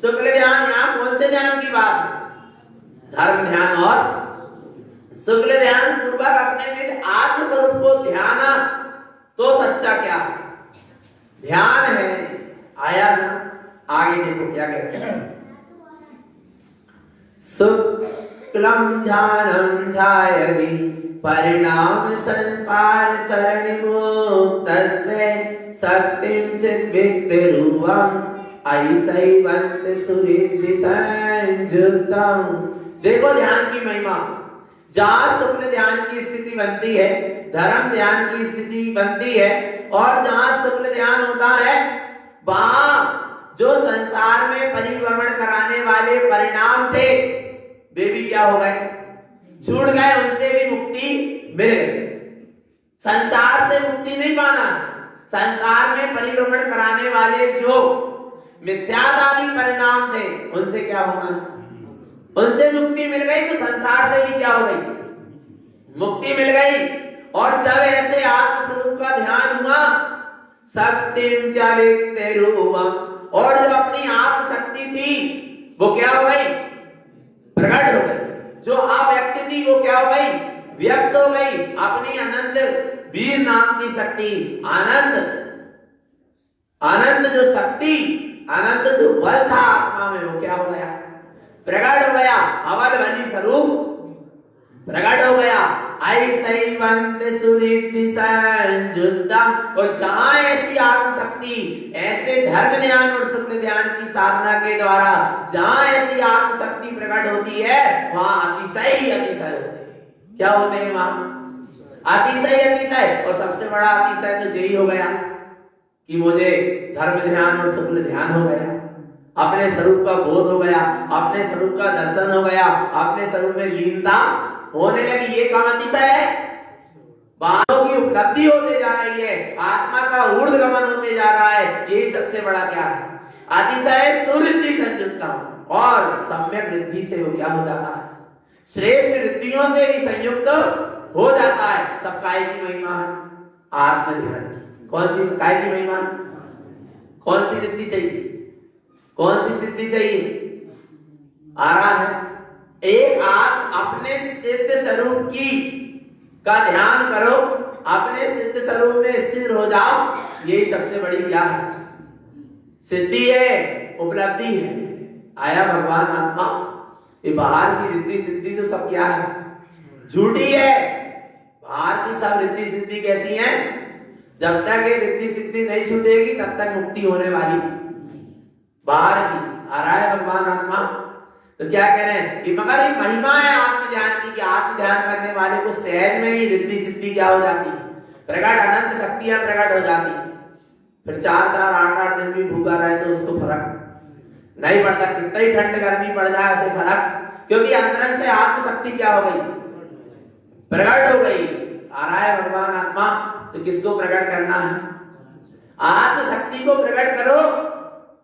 शुक्ल ध्यान। यहाँ कौन से ध्यान की बात है? धर्म ध्यान और शुक्ल ध्यान पूर्वक अपने निज आत्म स्वरूप को ध्यान। तो सच्चा क्या है? ध्यान है। आया ना? आगे देखो क्या कहते हैं। शुक्लम ध्यानम ध्यायति परिणाम संसार सरणि मुक्तस्य शक्तिं चित् विक्ति रूपम ऐसैवंत सुहृदि संयुक्तम। देखो ध्यान की महिमा। जहां शुक्ल ध्यान की स्थिति बनती है, धर्म ध्यान की स्थिति बनती है, और जहां शुक्ल ध्यान होता है वहां जो संसार में परिभ्रमण कराने वाले परिणाम थे वे भी क्या हो गए? छूट गए। उनसे भी मुक्ति मिल गई। संसार से मुक्ति नहीं पाना। संसार में परिभ्रमण कराने वाले जो मिथ्यादारी परिणाम थे उनसे क्या होना, उनसे मुक्ति मिल गई तो संसार से ही क्या हो गई, मुक्ति मिल गई। और जब ऐसे आत्मस्वरूप का ध्यान हुआ, सत्यम च व्यक्तिरूपम, और जो अपनी आत्मशक्ति थी वो क्या हो गई, प्रकट हो गई। जो अव्यक्त थी वो क्या हो गई, व्यक्त हो गई। अपनी अनंत वीर नाम की शक्ति, अनंत जो शक्ति, अनंत जो बल था आत्मा में वो क्या हो गया, प्रकट हो गया। अवल बली स्वरूप प्रकट हो गया। ऐसैवंत सुरिद्धि संयुक्तम, और जहां ऐसी आत्मशक्ति, ऐसे धर्म ध्यान और शुक्ल ध्यान की साधना के द्वारा जहां ऐसी आत्मशक्ति प्रकट होती है, वहां अतिशय अतिशय होते हैं। क्या होते हैं वहां, अतिशय अतिशय। और सबसे बड़ा अतिशय तो यही हो गया कि मुझे धर्म ध्यान और शुक्ल ध्यान हो गया, अपने स्वरूप का बोध हो गया, अपने स्वरूप का दर्शन हो गया, अपने स्वरूप में लीनता होने लगी। ये काम अतिशय है, बालों की उपलब्धि होते जा रही है, आत्मा का ऊर्ध्वगमन होते जा रहा है। यही सबसे बड़ा क्या है, अतिशय सुरिद्धि संयुक्तम। और सम्यक रिद्धि से वो क्या हो जाता है, श्रेष्ठ रिद्धियों से भी संयुक्त हो जाता है। सब काय की महिमा है, आत्मध्यान की। कौन सी काय की महिमा, कौन सी रिद्धि चाहिए, कौन सी सिद्धि चाहिए, आ रहा है। एक आप अपने सिद्ध स्वरूप की का ध्यान करो, अपने सिद्ध स्वरूप में स्थिर हो जाओ। यही सबसे बड़ी क्या है, सिद्धि है, उपलब्धि है। आया भगवान आत्मा। ये बाहर की रिद्धि सिद्धि तो सब क्या है, झूठी है। बाहर की सब रिद्धि सिद्धि कैसी है, जब तक ये रिद्धि सिद्धि नहीं छूटेगी तब तक मुक्ति होने वाली बाहर की। आ रहा है भगवान आत्मा। तो क्या कह रहे हैं कि मगर ये महिमा है आत्म ध्यान की, कि आत्म ध्यान करने वाले को सहज में ही रिद्धि सिद्धि क्या हो जाती, प्रकट अनंत शक्तियां प्रकट हो जाती। फिर 4-4 8-8 दिन भी भूखा रहे तो उसको फर्क नहीं पड़ता, कितना ही ठंड गर्मी पड़ जाए ऐसे फर्क, क्योंकि अंतरंग से आत्म शक्ति क्या हो गई, प्रकट हो गई। आ रहा है भगवान आत्मा। तो किसको प्रकट करना है, आत्म शक्ति को प्रकट करो।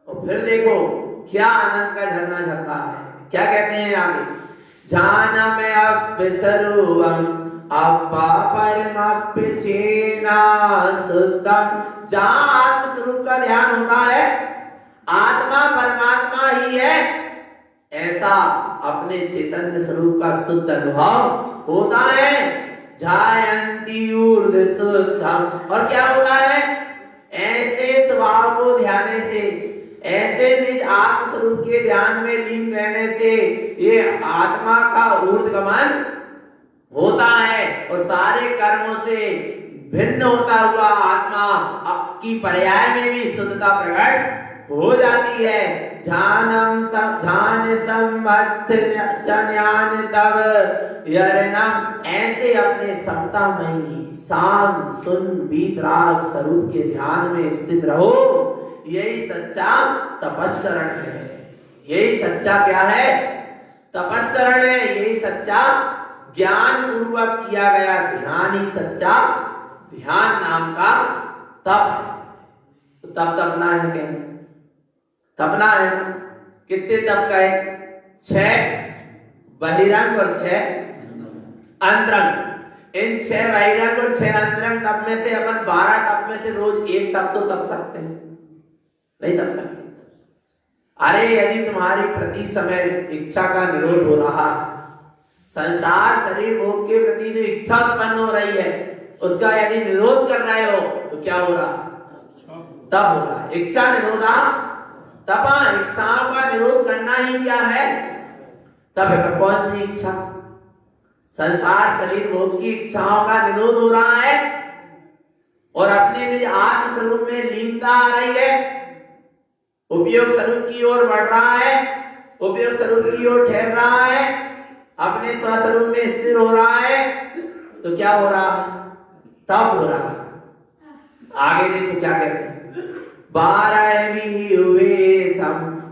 और फिर देखो क्या आनंद का झरना झरता है। क्या कहते हैं आगे, जान में अब स्वरूपम अप्पा परमाप्य चेना सुद्धम। जहां आत्म स्वरूप का ध्यान होता है, आत्मा परमात्मा ही है, ऐसा अपने चैतन्य स्वरूप का शुद्ध अनुभव होता है। जायंती ऊर्ध्व शुद्धम। और क्या होता है, ऐसे स्वभाव को ध्यान से, ऐसे निज आत्म स्वरूप के ध्यान में लीन रहने से ये आत्मा का ऊर्ध्वगमन होता है और सारे कर्मों से भिन्न होता हुआ आत्मा की पर्याय में भी शुद्धता प्रकट हो जाती है। ध्यान संबद्ध ज्ञान तब यरणम। ऐसे अपने समतामयी शांत सुन वीतराग स्वरूप के ध्यान में स्थित रहो। यही सच्चा तपस्सरण है। यही सच्चा क्या है, तपस्सरण है। यही सच्चा ज्ञान पूर्वक किया गया ध्यान ही सच्चा ध्यान नाम का तप है। तो तप तपना है, क्या तपना है ना। कितने तप का है, 6 बहिरंग और 6 अंतरंग। इन 6 बहिरंग और 6 अंतरंग तप में से अपन 12 तप में से रोज एक तप तो तप सकते हैं, नहीं तप सकते। अरे यदि तुम्हारी प्रति समय इच्छा का निरोध हो रहा, संसार शरीर भोग के प्रति जो इच्छा उत्पन्न हो रही है उसका यदि निरोध कर रहे हो तो क्या हो रहा, तब हो रहा। इच्छा निरोधा तपा। इच्छाओं का निरोध करना ही क्या है, तब है। कौन सी इच्छा, संसार शरीर भोग की इच्छाओं का निरोध हो रहा है और अपने निज आत्म स्वरूप में लीनता आ रही है, उपयोग स्वरूप की ओर बढ़ रहा है, उपयोग स्वरूप की ओर ठहर रहा है, अपने स्वस्वरूप में स्थिर हो रहा है। तो क्या हो रहा, तब हो रहा। आगे देखो क्या कहते हैं, 12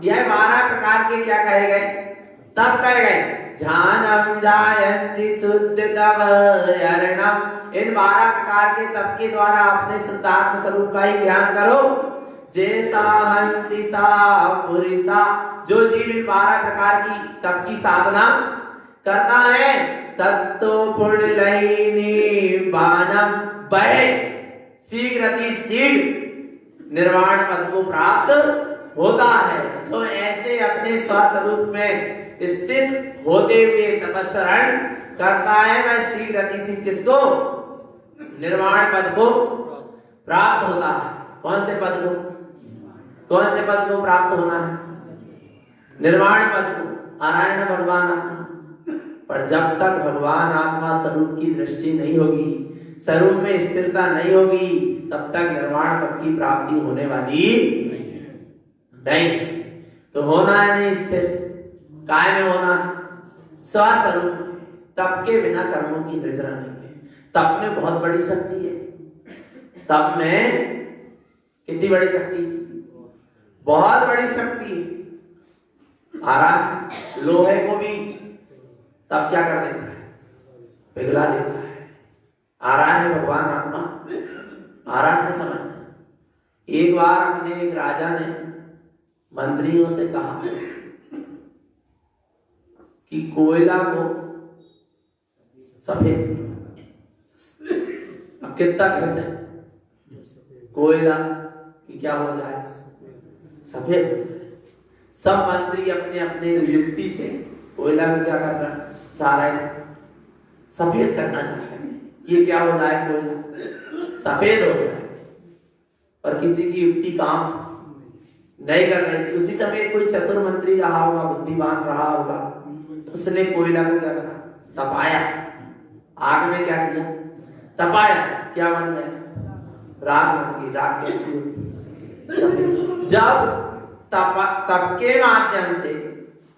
यह 12 प्रकार के क्या कहे गए, तब कहे गए। ध्यानम जायन्ति शुद्ध तव यरणम। इन 12 प्रकार के तप के द्वारा अपने शुद्धात्म स्वरूप का ही ज्ञान करो। जैसा हंति सा पुरिसा, जो जीव इन 12 प्रकार की तप की साधना करता है तत्तो पुण्यलयिनी बानम, वह शीघ्र अति शीघ्र निर्वाण पद को प्राप्त होता है। जो ऐसे अपने स्वस्वरूप में स्थित होते हुए तपस्सरण करता है वह शीघ्र अति शीघ्र किसको? निर्वाण पद को प्राप्त होता है। कौन से पद को? कौन से पद को प्राप्त होना है? निर्वाण पद को। नारायण भगवान आत्मा। पर जब तक भगवान आत्मा स्वरूप की दृष्टि नहीं होगी, स्वरूप में स्थिरता नहीं होगी, तब तक निर्वाण पद की प्राप्ति होने वाली नहीं। तो होना है नहीं स्थिर, काय में होना है? स्वस्वरूप। तप के बिना कर्मों की निद्रा नहीं है। तप में बहुत बड़ी शक्ति है। तप में कितनी बड़ी शक्ति? बहुत बड़ी शक्ति है। आ रहा है लोहे को भी तब क्या कर देता है? पिघला देता है। आ रहा है भगवान आत्मा, आ रहा है समझ। एक बार अपने एक राजा ने मंत्रियों से कहा कि कोयला को सफेद करो। अब कितना घसे कोयला कि क्या हो जाए? सफेद हो जाए। सब मंत्री अपने अपने युक्ति से कोयला को क्या करना चाह रहे हैं? सफेद करना चाह रहे हैं। ये क्या हो जाए? कोयला सफेद हो जाए। और किसी की युक्ति काम नहीं कर रही। उसी समय कोई चतुर मंत्री रहा होगा, बुद्धिमान रहा होगा, उसने कोयला को क्या करा? तपाया। आग में क्या किया? तपाया। क्या बन गया? राख बन गई। राख कैसी होती? जब तप के माध्यम से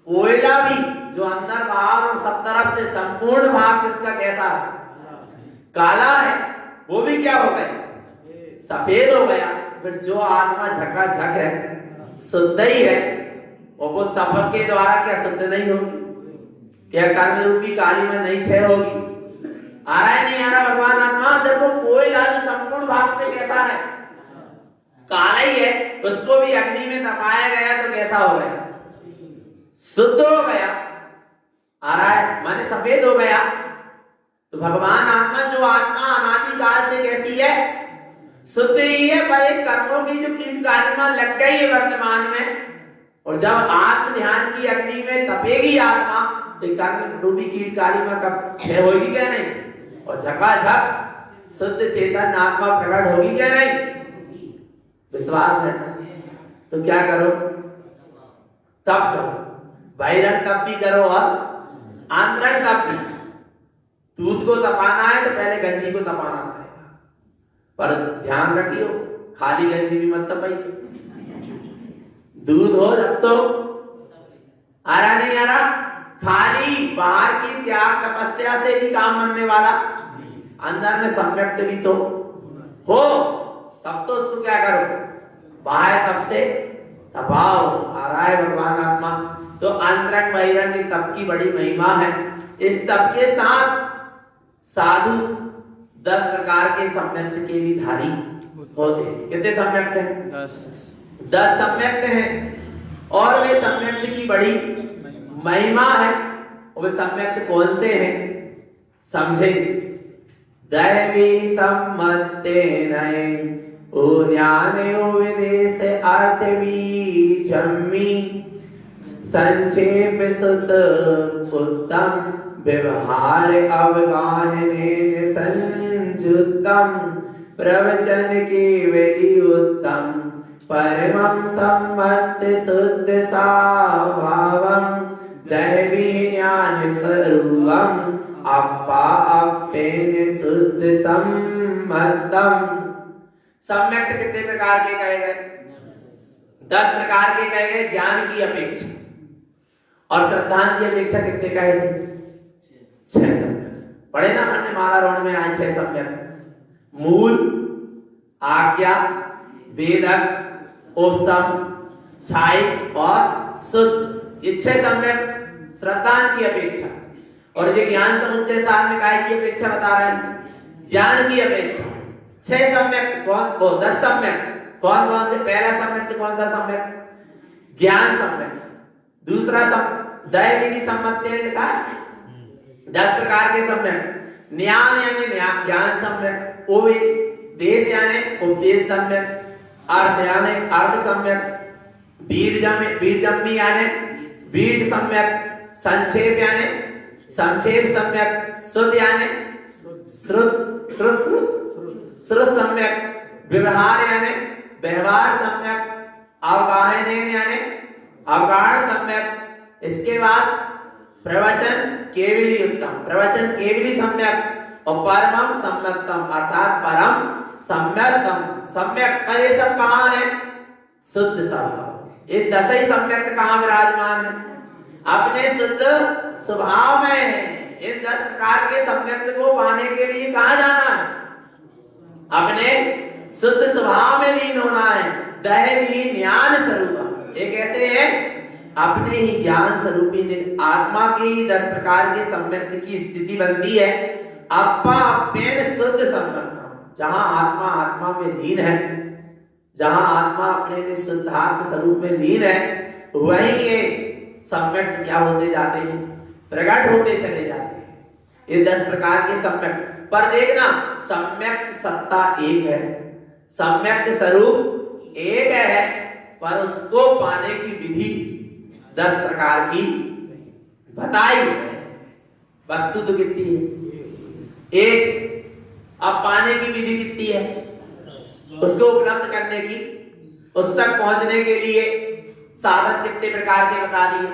कोयला भी जो अंदर बाहर और सब तरफ से संपूर्ण भाग किसका कैसा है? काला है, वो भी क्या हो गया? सफेद हो गया। फिर जो आत्मा झकाझक है, शुद्ध ही है, और वो तप के द्वारा क्या शुद्ध नहीं होगी? क्या कर्म रूपी काली में नहीं क्षय होगी? आ रहा है नहीं आ रहा भगवान आत्मा? जब वो कोयला जो संपूर्ण भाग से कैसा है? काला ही है, उसको भी अग्नि में तपाया गया तो कैसा हो गया? शुद्ध हो गया। आ रहा है माने सफेद हो गया। तो भगवान आत्मा, जो आत्मा अनादि काल से कैसी है? शुद्ध ही है, पर एक कर्मों की जो कीट कालिमा लग गई है वर्तमान में, और जब आत्म ध्यान की अग्नि में तपेगी आत्मा तो कर्म रूपी कीट कालिमा कब क्षय होगी क्या? नहीं। और झकाझक शुद्ध चेतन आत्मा प्रकट होगी क्या? नहीं। विश्वास है तो क्या करो? तप करो। बहिरंग तप भी करो और आंतरिक तप भी। दूध को तपाना है तो पहले गंजी को तपाना पड़ेगा, पर ध्यान रखियो खाली गंजी भी मत तपाइए। दूध हो जब तो आ रहा नहीं आ रहा? खाली बाहर की त्याग तपस्या से भी काम बनने वाला, अंदर में सम्यक्त भी तो हो, तब तो उसको क्या करो? बाहर तप से तपाओ। आ रहा है भगवान आत्मा। तो अंतरंग बहिरंग तप की बड़ी महिमा है। इस तप के साथ साधु 10 प्रकार के सम्यक्त के भी धारी होते हैं। कितने सम्यक्त हैं? 10 सम्यक्त हैं। और वे सम्यक्त की बड़ी महिमा है। और वे सम्यक्त कौन से हैं समझेंगे। दैवी सम्मते नये ओ ज्ञान ओ विदेश अर्थ बीजमी संक्षेप सुत उत्तम व्यवहार अवगाहने संजुतम प्रवचन के वेदी उत्तम परमं सम्मत शुद्ध स्वभावं दैवी ज्ञान स्वरूपम अप्पा अप्पेन शुद्ध सम्मतम। सम्यक्त कितने प्रकार के कहे गए? 10 प्रकार के कहे गए ज्ञान की अपेक्षा। और श्रद्धान की अपेक्षा कितने कहे थे? 6 सम्यक्त। पढ़े ना हमने माला रोड में आए 6 सम्यक्त। मूल, आज्ञा, वेदक, उपसम, छायिक और शुद्ध। ये 6 सम्यक्त श्रद्धान की अपेक्षा। और ये ज्ञान समुच्चय सार में काय की अपेक्षा बता रहे हैं? ज्ञान की अपेक्षा। 6 सम्यक कौन, वो 10 सम्यक कौन कौन से? पहला सम्यक कौन सा सम्यक? ज्ञान सम्यक। दूसरा दय विधि सम्मत लिखा है 10 प्रकार के सम्यक। ज्ञान यानी ज्ञान सम्यक, उपदेश यानी उपदेश सम्यक, अर्थ यानी अर्थ सम्यक, बीजमी यानी बीज सम्यक, संक्षेप यानी संक्षेप सम्यक, श्रुत यानी श्रुत सम्यक, व्यवहार यानी व्यवहार सम्यक, अवगाहन यानी अवगाहन सम्यक। इसके बाद प्रवचन केवली उत्तम, प्रवचन केवली सम्यक, और परमम सम्यक्तम अर्थात परम सम्यक्तम सम्यक। और ये सब कहाँ है? शुद्ध स्वभाव। इस 10 ही सम्यक कहाँ विराजमान है? अपने शुद्ध स्वभाव में है। इन 10 प्रकार के सम्यक को पाने के लिए कहाँ जाना है? अपने शुद्ध स्वभाव में लीन होना है। दैव ही ज्ञान स्वरूप, एक ऐसे है अपने ही ज्ञान स्वरूपी आत्मा की 10 प्रकार के सम्यक की स्थिति बनती है। अप्पेन शुद्ध सम्यक, जहां आत्मा आत्मा में लीन है, जहां आत्मा अपने शुद्धात्म स्वरूप में लीन है, वही ये सम्यक क्या होते जाते हैं? प्रकट होते चले जाते हैं। ये 10 प्रकार के सम्यक। पर देखना, सम्यक सत्ता एक है, सम्यक स्वरूप एक है, पर उसको पाने की विधि 10 प्रकार की बताई है। वस्तु तो कितनी है? एक। अब पाने की विधि कितनी है? उसको उपलब्ध करने की, उस तक पहुंचने के लिए साधन कितने प्रकार के बता दिए?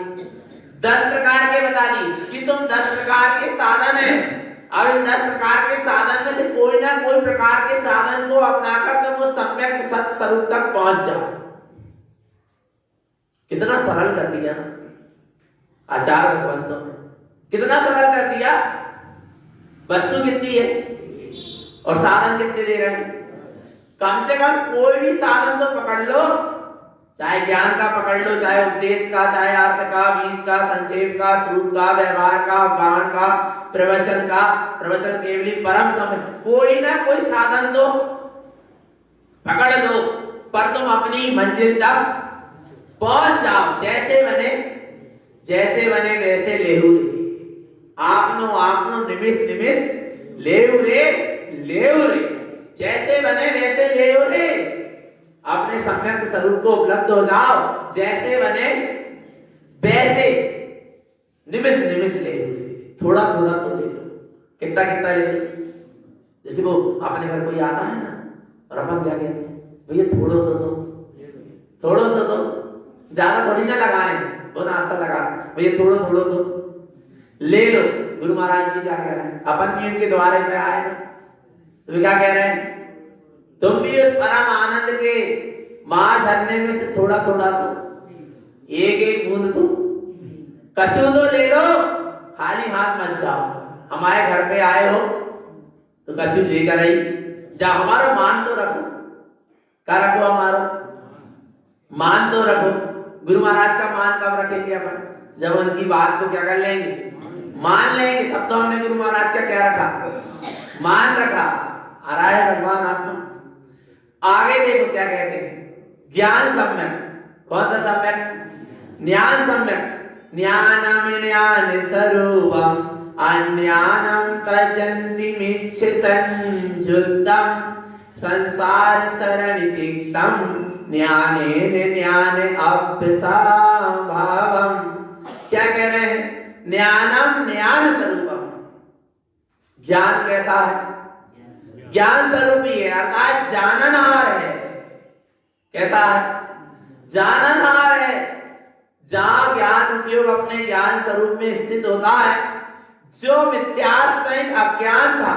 10 प्रकार के बता दिए कि तुम 10 प्रकार के साधन है। अब इन 10 प्रकार के साधन में से कोई ना कोई प्रकार के साधन को अपनाकर तुम उस सम्यक सत स्वरूप तक पहुंच जाओ। कितना सरल कर दिया आचार्य भगवंतों ने, कितना सरल कर दिया। वस्तु कितनी है और साधन कितने दे रहे हैं? कम से कम कोई भी साधन तो पकड़ लो, चाहे ज्ञान का पकड़ लो, चाहे उपदेश का, चाहे अर्थ का, बीज का, संक्षेप का, श्रुत का, व्यवहार का, अवगाहन का, प्रवचन का, प्रवचन केवली परम समय, कोई ना कोई साधन तो पकड़ लो, पर तुम अपनी मंजिल तक पहुंच जाओ। जैसे बने वैसे लेहू रे, आपनो निमिष लेहू रे, जैसे बने वैसे लेहू रे। अपने सम्यक स्वरूप को उपलब्ध हो जाओ, जैसे बने वैसे निमिष ले लो, थोड़ा थोड़ा तो ले लो। कितना ले लो? जैसे वो अपने घर कोई आता है ना, और अपन क्या कहते हैं? भैया थोड़ा सा दो, ज्यादा थोड़ी ना लगाए, वो नाश्ता लगा, भैया थोड़ा दो, ले लो। गुरु महाराज जी क्या कह रहे हैं? अपन भी उनके द्वारे पे आए ना, तो क्या कह रहे हैं? तुम भी उस परम आनंद के मां झरने में से थोड़ा दो, एक बूंद दो, कछु तो ले लो, खाली हाथ मत जाओ। हमारे घर पे आए हो तो कछु लेकर आई जा, हमारा मान तो रखो। क्या रखो? हमारा मान तो रखो। गुरु महाराज का मान कब रखेंगे अपन? जब उनकी बात को क्या कर लेंगे? मान लेंगे। तब तो हमने गुरु महाराज का क्या रखा? मान रखा। आ रहा है भगवान आत्मा। आगे देखो क्या कहते हैं? ज्ञान सम्यक। कौन सा सम्यक? ज्ञान सम्यक। ज्ञानम ज्ञान स्वरूपम अज्ञानम तजन्ति मिच्छ संजुक्तम संसार सरणितिक्तम ज्ञानेन ज्ञान अभ्यसाभावम। क्या कह रहे हैं? ज्ञानम ज्ञान स्वरूपम। ज्ञान कैसा है? ज्ञान स्वरूपी है, अर्थात जाननहार है। कैसा है? जाननहार है। जहां ज्ञान उपयोग अपने ज्ञान स्वरूप में स्थित होता है, जो मिथ्यासहित अज्ञान था,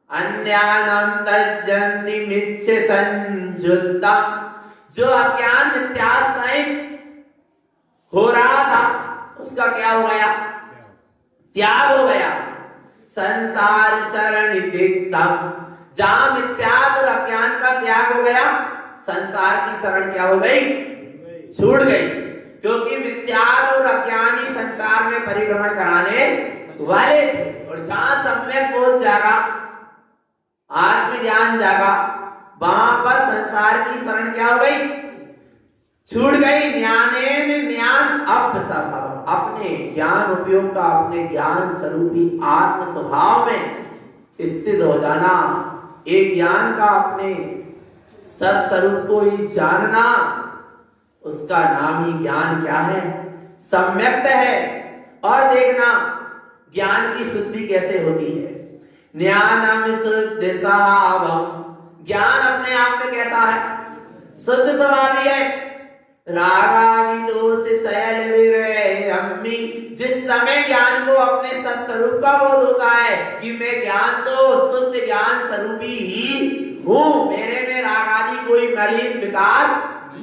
अज्ञानम तज्जन्ति मिच्छ संजुक्तम, जो अज्ञान मिथ्यासहित हो रहा था, उसका क्या हो गया? त्याग हो गया। संसार सरणितिक्तम, जहां मिथ्यात और अज्ञान का त्याग हो गया, संसार की शरण क्या हो गई? छूट गई। क्योंकि मिथ्यात और अज्ञान ही संसार में परिभ्रमण कराने वाले थे। और जहां सम्यक बोध जागा, आत्मज्ञान जागा, वहां पर संसार की शरण क्या हो गई, छूट गई। ज्ञानेन ज्ञान अपस्वभाव, अपने ज्ञान उपयोग का अपने ज्ञान स्वरूपी आत्म स्वभाव में स्थित हो जाना। एक ज्ञान का अपने सत्स्वरूप को ही जानना, उसका नाम ही ज्ञान क्या है, सम्यक्त है। और देखना ज्ञान की शुद्धि कैसे होती है। ज्ञानम शुद्ध स्वभावम, ज्ञान अपने आप में कैसा है, शुद्ध स्वभावी है। रागादि दोष शैल विरम्मी, जिस समय ज्ञान को अपने सत्स्वरूप का बोध होता है कि मैं ज्ञान तो शुद्ध ज्ञान स्वरूपी ही हूँ, मेरे में राग आदि कोई मलिन विकार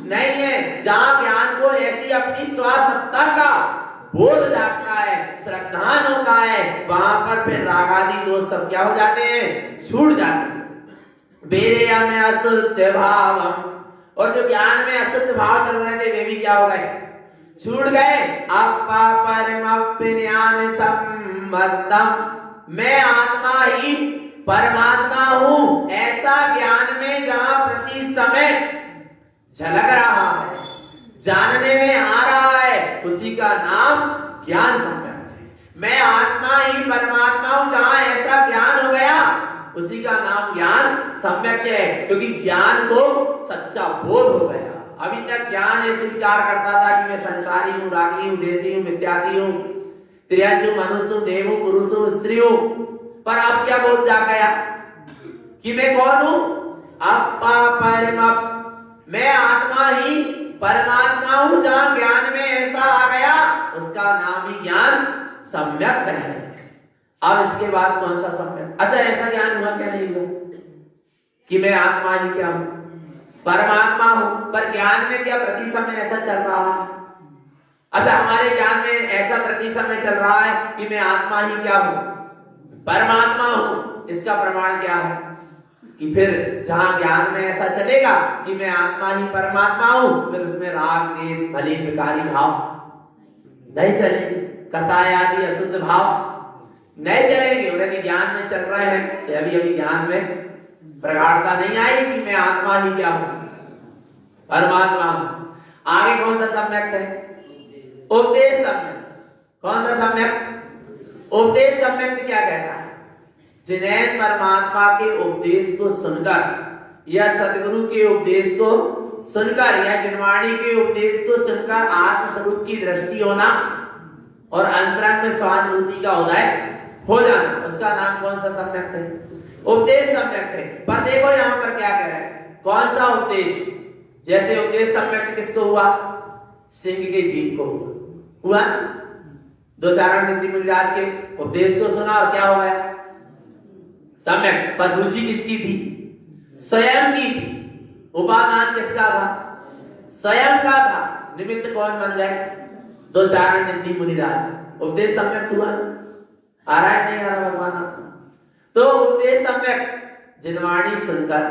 नहीं है। जहां ज्ञान को ऐसी अपनी स्वसत्ता का बोध जाता है, श्रद्धान होता है, वहां पर फिर राग आदि दोष सब क्या हो जाते हैं, छूट जाते हैं। बेरिया में अशुद्ध भाव, और जो ज्ञान में अशुद्ध भाव चल रहे थे वे भी क्या हो गए, छूट गए। अपा परमज्ञान सम्मतम, मैं आत्मा ही परमात्मा हूं, ऐसा ज्ञान में जहां प्रति समय झलक रहा है, जानने में आ रहा है, उसी का नाम ज्ञान सम्यक है। मैं आत्मा ही परमात्मा हूं, जहां ऐसा ज्ञान हो गया, उसी का नाम ज्ञान सम्यक है, क्योंकि ज्ञान को सच्चा बोध हो गया। अभी तक ज्ञान ये स्वीकार करता था कि मैं संसारी हूं, रागी हूं, देशी हूं, मिथ्याती हूं, त्रियज हूं, मनुष्य हूं, देव हूं, पुरुष हूं, स्त्री हूं। पर अब क्या बोध जा गया कि मैं कौन हूं, अपा परम, मैं आत्मा ही परमात्मा हूं। जहां ज्ञान में ऐसा आ गया, उसका नाम ही ज्ञान सम्यक है। अब इसके बाद कौन सा सम्यक, अच्छा ऐसा ज्ञान हुआ क्या, नहीं हुआ कि मैं आत्मा ही क्या हूं, परमात्मा हूं, पर ज्ञान में क्या प्रति समय ऐसा चल रहा है। अच्छा हमारे ज्ञान में ऐसा प्रति समय चल रहा है कि मैं आत्मा ही क्या हूं, परमात्मा हूं। इसका प्रमाण क्या है कि फिर जहां ज्ञान में ऐसा चलेगा कि मैं आत्मा ही परमात्मा हूं, फिर उसमें राग द्वेष मलिन विकारी भाव नहीं चलेंगे, कसाय आदि अशुद्ध भाव नहीं चलेंगे। और यदि ज्ञान में चल रहे हैं तो अभी अभी ज्ञान में प्रगाढ़ता नहीं आई कि मैं आत्मा ही क्या हूं, परमात्मा हूं। आगे कौन सा सम्यक है, उपदेश सम्यक। कौन सा सम्यक, उपदेश सम्यक क्या कहता है, जिन्हें परमात्मा के उपदेश को सुनकर या सदगुरु के उपदेश को सुनकर या जिनवाणी के उपदेश को सुनकर आत्म स्वरूप की दृष्टि होना और अंतरंग में स्वानुभूति का उदय हो जाना, उसका नाम कौन सा सम्यक है, उपदेश सम्यक है। पर देखो यहां पर क्या कह रहे हैं, कौन सा उपदेश, जैसे उपदेश सम्यक किसको हुआ, सिंह के जीव को हुआ, दो चारण नित्य मुनिराज के उपदेश को सुना और क्या हो गया, सम्यक। पर रुचि किसकी थी, स्वयं की थी, उपादान किसका था, स्वयं का था, निमित्त कौन बन गए, दो चारण नित्य मुनिराज। उपदेश सम्यक हुआ, आ रहा है नहीं आ रहा भगवान, तो उपदेश सम्यक जिनवाणी सुनकर,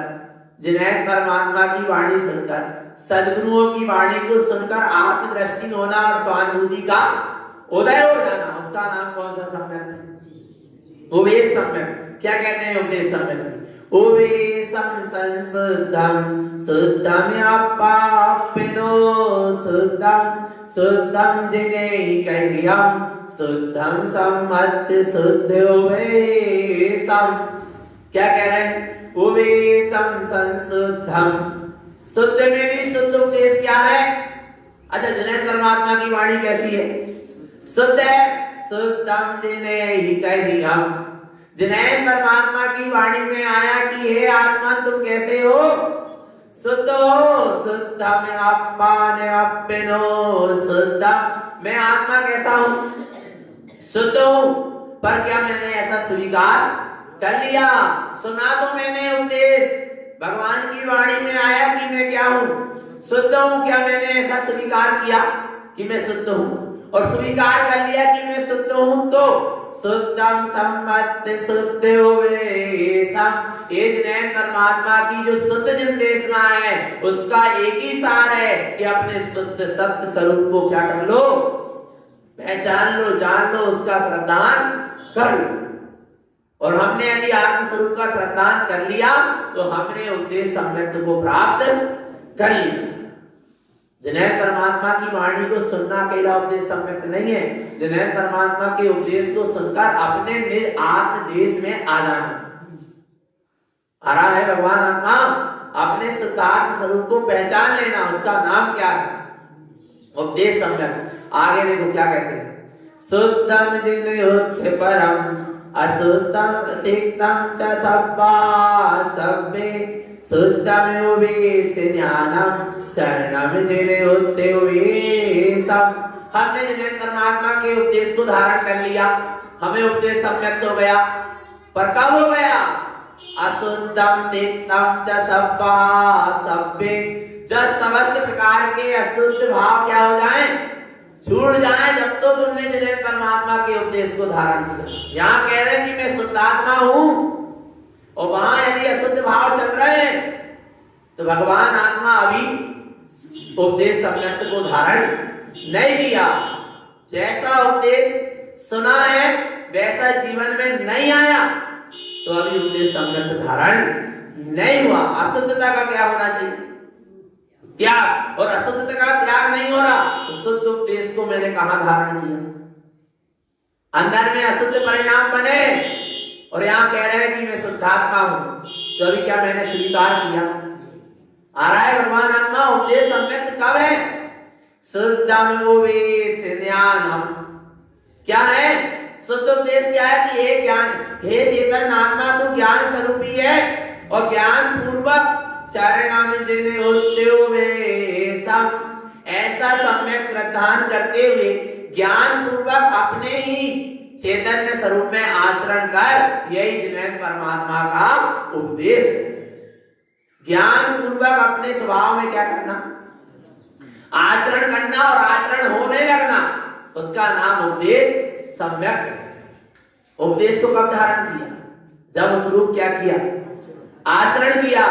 जिन्हें परमात्मा की वाणी सुनकर, सद्गुरुओं की वाणी को सुनकर आत्मदृष्टि होना और स्वानुभूति का उदय हो जाना, उसका नाम कौन सा सम्यक है, उपदेश सम्यक। क्या कहते हैं उपदेश सम्यक, उपदेशम संशुद्धम शुद्धम अपापिनो शुद्धम शुद्धम जिनेहि कह्यम शुद्धम सम्मत शुद्ध उपदेशम। क्या कह रहे हैं, उपदेशम संशुद्धम, शुद्ध में भी शुद्ध उपदेश क्या है, अच्छा जिन्हें परमात्मा की वाणी कैसी है, शुद्ध है, शुद्धम जिनेहि कह्यम, जिन्हें परमात्मा की वाणी में आया कि हे आत्मा तुम कैसे हो, शुद्ध हो, शुद्धम अपाने अपिनो शुद्धम, मैं आत्मा कैसा हूं, शुद्ध हूं। पर क्या मैंने ऐसा स्वीकार कर लिया, सुना तो मैंने उपदेश, भगवान की वाणी में आया कि मैं क्या हूं, शुद्ध हूं, क्या मैंने ऐसा स्वीकार किया कि मैं शुद्ध हूं, और स्वीकार कर लिया कि मैं शुद्ध हूं, तो शुद्धम सम्मत शुद्ध उपदेशम, ये जिन्हें परमात्मा की जो शुद्ध निर्देशना है उसका एक ही सार है कि अपने शुद्ध सत्य स्वरूप को क्या कर लो, पहचान लो, जान लो, उसका श्रद्धान कर लो। और हमने यदि आत्म स्वरूप का श्रद्धान कर लिया तो हमने उपदेश सम्यक को प्राप्त कर लिया। जिन्हें परमात्मा की वाणी को सुनना अकेला उपदेश सम्यक नहीं है, जिन्हें परमात्मा के उपदेश को सुनकर अपने निज आत्म देश में आ जाना। आ रहा है भगवान आत्मा, अपने शुद्धात्म स्वरूप को पहचान लेना, उसका नाम क्या है? उपदेश सम्यक। आगे देखो क्या कहते हैं, शुद्धम जिनयुक्त परम अशुद्धम तिक्तम च सब्बा सब्बे शुद्धम उपदेश ज्ञानम चरणम जिनयुक्त सब। हमने जिन्हें परमात्मा के उपदेश को धारण कर लिया, हमें उपदेश सम्यक हो गया, पर कब हो गया? अशुद्धम तिक्तम च सब्बा सब्बे, जब समस्त प्रकार के अशुद्ध भाव क्या हो जाएं? छूट जाए। जब तो तुमने जिन्हें परमात्मा के उपदेश को धारण किया। यहाँ कह रहे हैं कि मैं शुद्धात्मा हूं, और वहां यदि अशुद्ध भाव चल रहे हैं तो भगवान आत्मा अभी उपदेश सम्यक को धारण नहीं किया। जैसा उपदेश सुना है वैसा जीवन में नहीं आया तो अभी उपदेश सम्यक धारण नहीं हुआ। अशुद्धता का क्या होना चाहिए? त्याग। और अशुद्धता का त्याग नहीं हो रहा तो शुद्ध उपदेश को मैंने कहां धारण किया? अंदर में अशुद्ध परिणाम बने, और यहां कह रहे हैं कि मैं शुद्धात्मा हूं, तो अभी क्या मैंने स्वीकार किया? आ रहा है भगवान आत्मा, उपदेश सम्यक कब है? शुद्धम उपदेश ज्ञानम। क्या है शुद्ध उपदेश? क्या है कि हे ज्ञान, हे चेतन आत्मा, तू ज्ञान स्वरूपी है, और ज्ञान पूर्वक चरणम ऐसा सम्यक श्रद्धान करते हुए ज्ञान पूर्वक अपने ही चैतन्य स्वरूप में आचरण कर, यही जिन्हें परमात्मा का उपदेश। ज्ञान पूर्वक अपने स्वभाव में क्या करना? आचरण करना, और आचरण होने लगना, उसका नाम उपदेश सम्यक। उपदेश को कब धारण किया? जब उस रूप क्या किया? आचरण किया।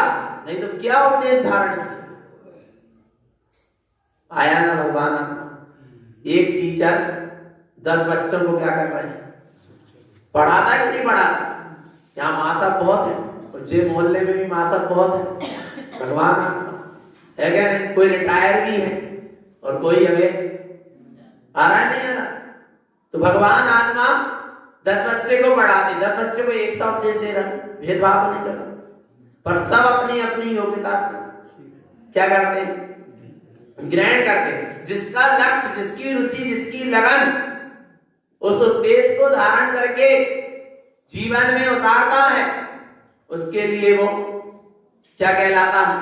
नहीं तो क्या उपदेश धारण किया? आया ना भगवान आत्मा। एक टीचर 10 बच्चों को क्या कर रहे हैं? पढ़ाता कि नहीं पढ़ाता? यहाँ मासा बहुत है, और जे मोहल्ले में भी मासा बहुत है। भगवान आत्मा है क्या नहीं? कोई रिटायर भी है और कोई अभी आ रहा नहीं आ रहा। तो भगवान आत्मा 10 बच्चे को पढ़ाते, 10 बच्चों को एक सा उपदेश दे रहा, भेदभाव नहीं कर रहा, पर सब अपनी अपनी योग्यता से क्या करते हैं? ग्रहण करते हैं। जिसका लक्ष्य, जिसकी रुचि, जिसकी लगन उस उपदेश को धारण करके जीवन में उतारता है, उसके लिए वो क्या कहलाता है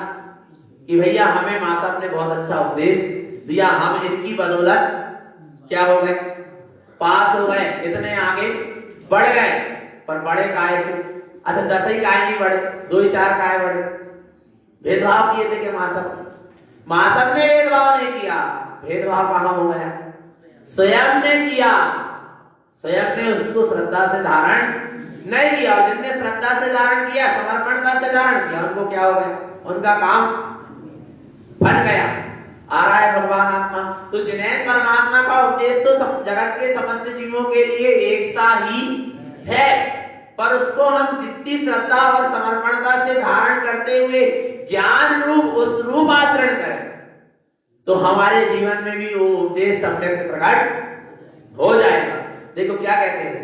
कि भैया हमें माँ साहब ने बहुत अच्छा उपदेश दिया, हम इनकी बदौलत क्या हो गए? पास हो गए, इतने आगे बढ़ गए। पर बड़े काय से? अच्छा 10 ही काय नहीं बढ़े, 2 ही 4 काय बढ़े। भेदभाव किए थे कि माँ साहब ने भेदभाव नहीं किया। भेदभाव कहां हो गया? स्वयं ने किया। स्वयं ने उसको श्रद्धा से धारण नहीं किया। जिनने श्रद्धा से धारण किया, समर्पणता से धारण किया, उनको क्या हो गया? उनका काम बन गया। आ रहा है भगवान आत्मा। तो जिन्हें परमात्मा का उपदेश तो जगत के समस्त जीवों के लिए एक सा ही है, पर उसको हम जितनी श्रद्धा और समर्पणता से धारण करते हुए ज्ञान रूप उस रूप आचरण करें तो हमारे जीवन में भी वो उपदेश सम्यक प्रकट हो जाएगा। देखो क्या कहते हैं,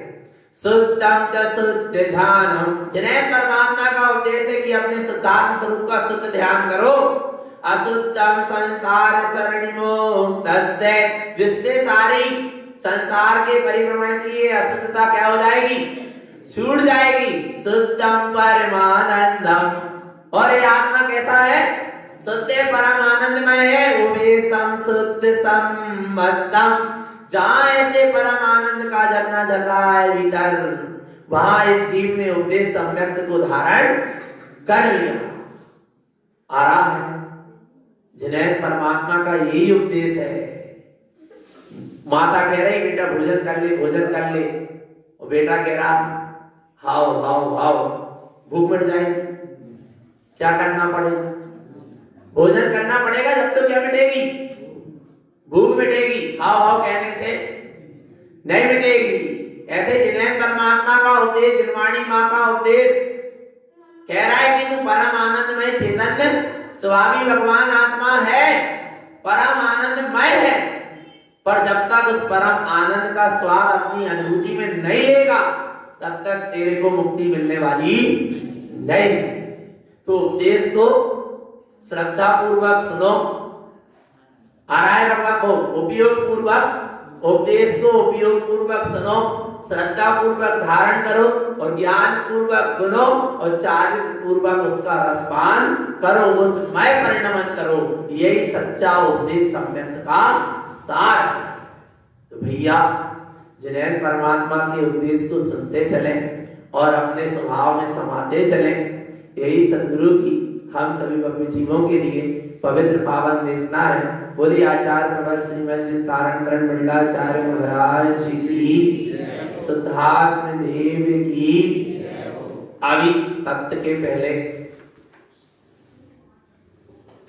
शुद्धम च शुद्ध ध्यानम। जिन्हें परमात्मा का उपदेश है कि अपने शुद्धात्म स्वरूप का शुद्ध ध्यान करो। अशुद्धम संसार सरणिमोक्तस्य, जिससे सारी संसार के परिभ्रमण की अशुद्धता क्या हो जाएगी? छूट जाएगी। शुद्धम परमानंदम, और ये आत्मा कैसा है? शुद्ध परम आनंदमय है। उपेशम शुद्ध सम्मतम, जहां ऐसे परम आनंद का झरना झर रहा है भीतर, वहां इस जीव ने उपदेश सम्यक को धारण कर लिया। आ रहा है जिन्हें परमात्मा का यही उपदेश है। माता कह रही बेटा भोजन कर ले, भोजन कर ले, और बेटा कह रहा हाओ हाओ हाओ, भूख मिट जाएगी। क्या करना पड़ेगा? भोजन करना पड़ेगा, जब तो क्या मिटेगी? भूख मिटेगी। हाओ हाओ कहने से नहीं मिटेगी। ऐसे जिन्हें परमात्मा का उपदेश, जिनवाणी माँ का उपदेश कह रहा है कि तू परम आनंदमय चैतन्य स्वामी भगवान आत्मा है, परम आनंदमय है, पर जब तक उस परम आनंद का स्वाद अपनी अनुभूति में नहीं लेगा तब तक तेरे को मुक्ति मिलने वाली नहीं। तो उपदेश को श्रद्धा पूर्वक सुनो, आ रहा है बाबा को उपयोग पूर्वक, उपदेश को उपयोग पूर्वक सुनो, श्रद्धा पूर्वक धारण करो और ज्ञान पूर्वक सुनो और चारित्र पूर्वक उसका रसपान करो, उसमय परिणमन करो। यही सच्चा उपदेश सम्यक का सार है। तो भैया जिन्हें परमात्मा के उपदेश को सुनते चले और अपने स्वभाव में समाते चले, यही सदगुरु की हम सभी अपने जीवों के लिए पवित्र पावन देशना है। बोली आचार्य प्रवर श्रीमद चिंतारण करण मंडलाचार्य महाराज की, सिद्धार्थ देव की। अभी तख्त के पहले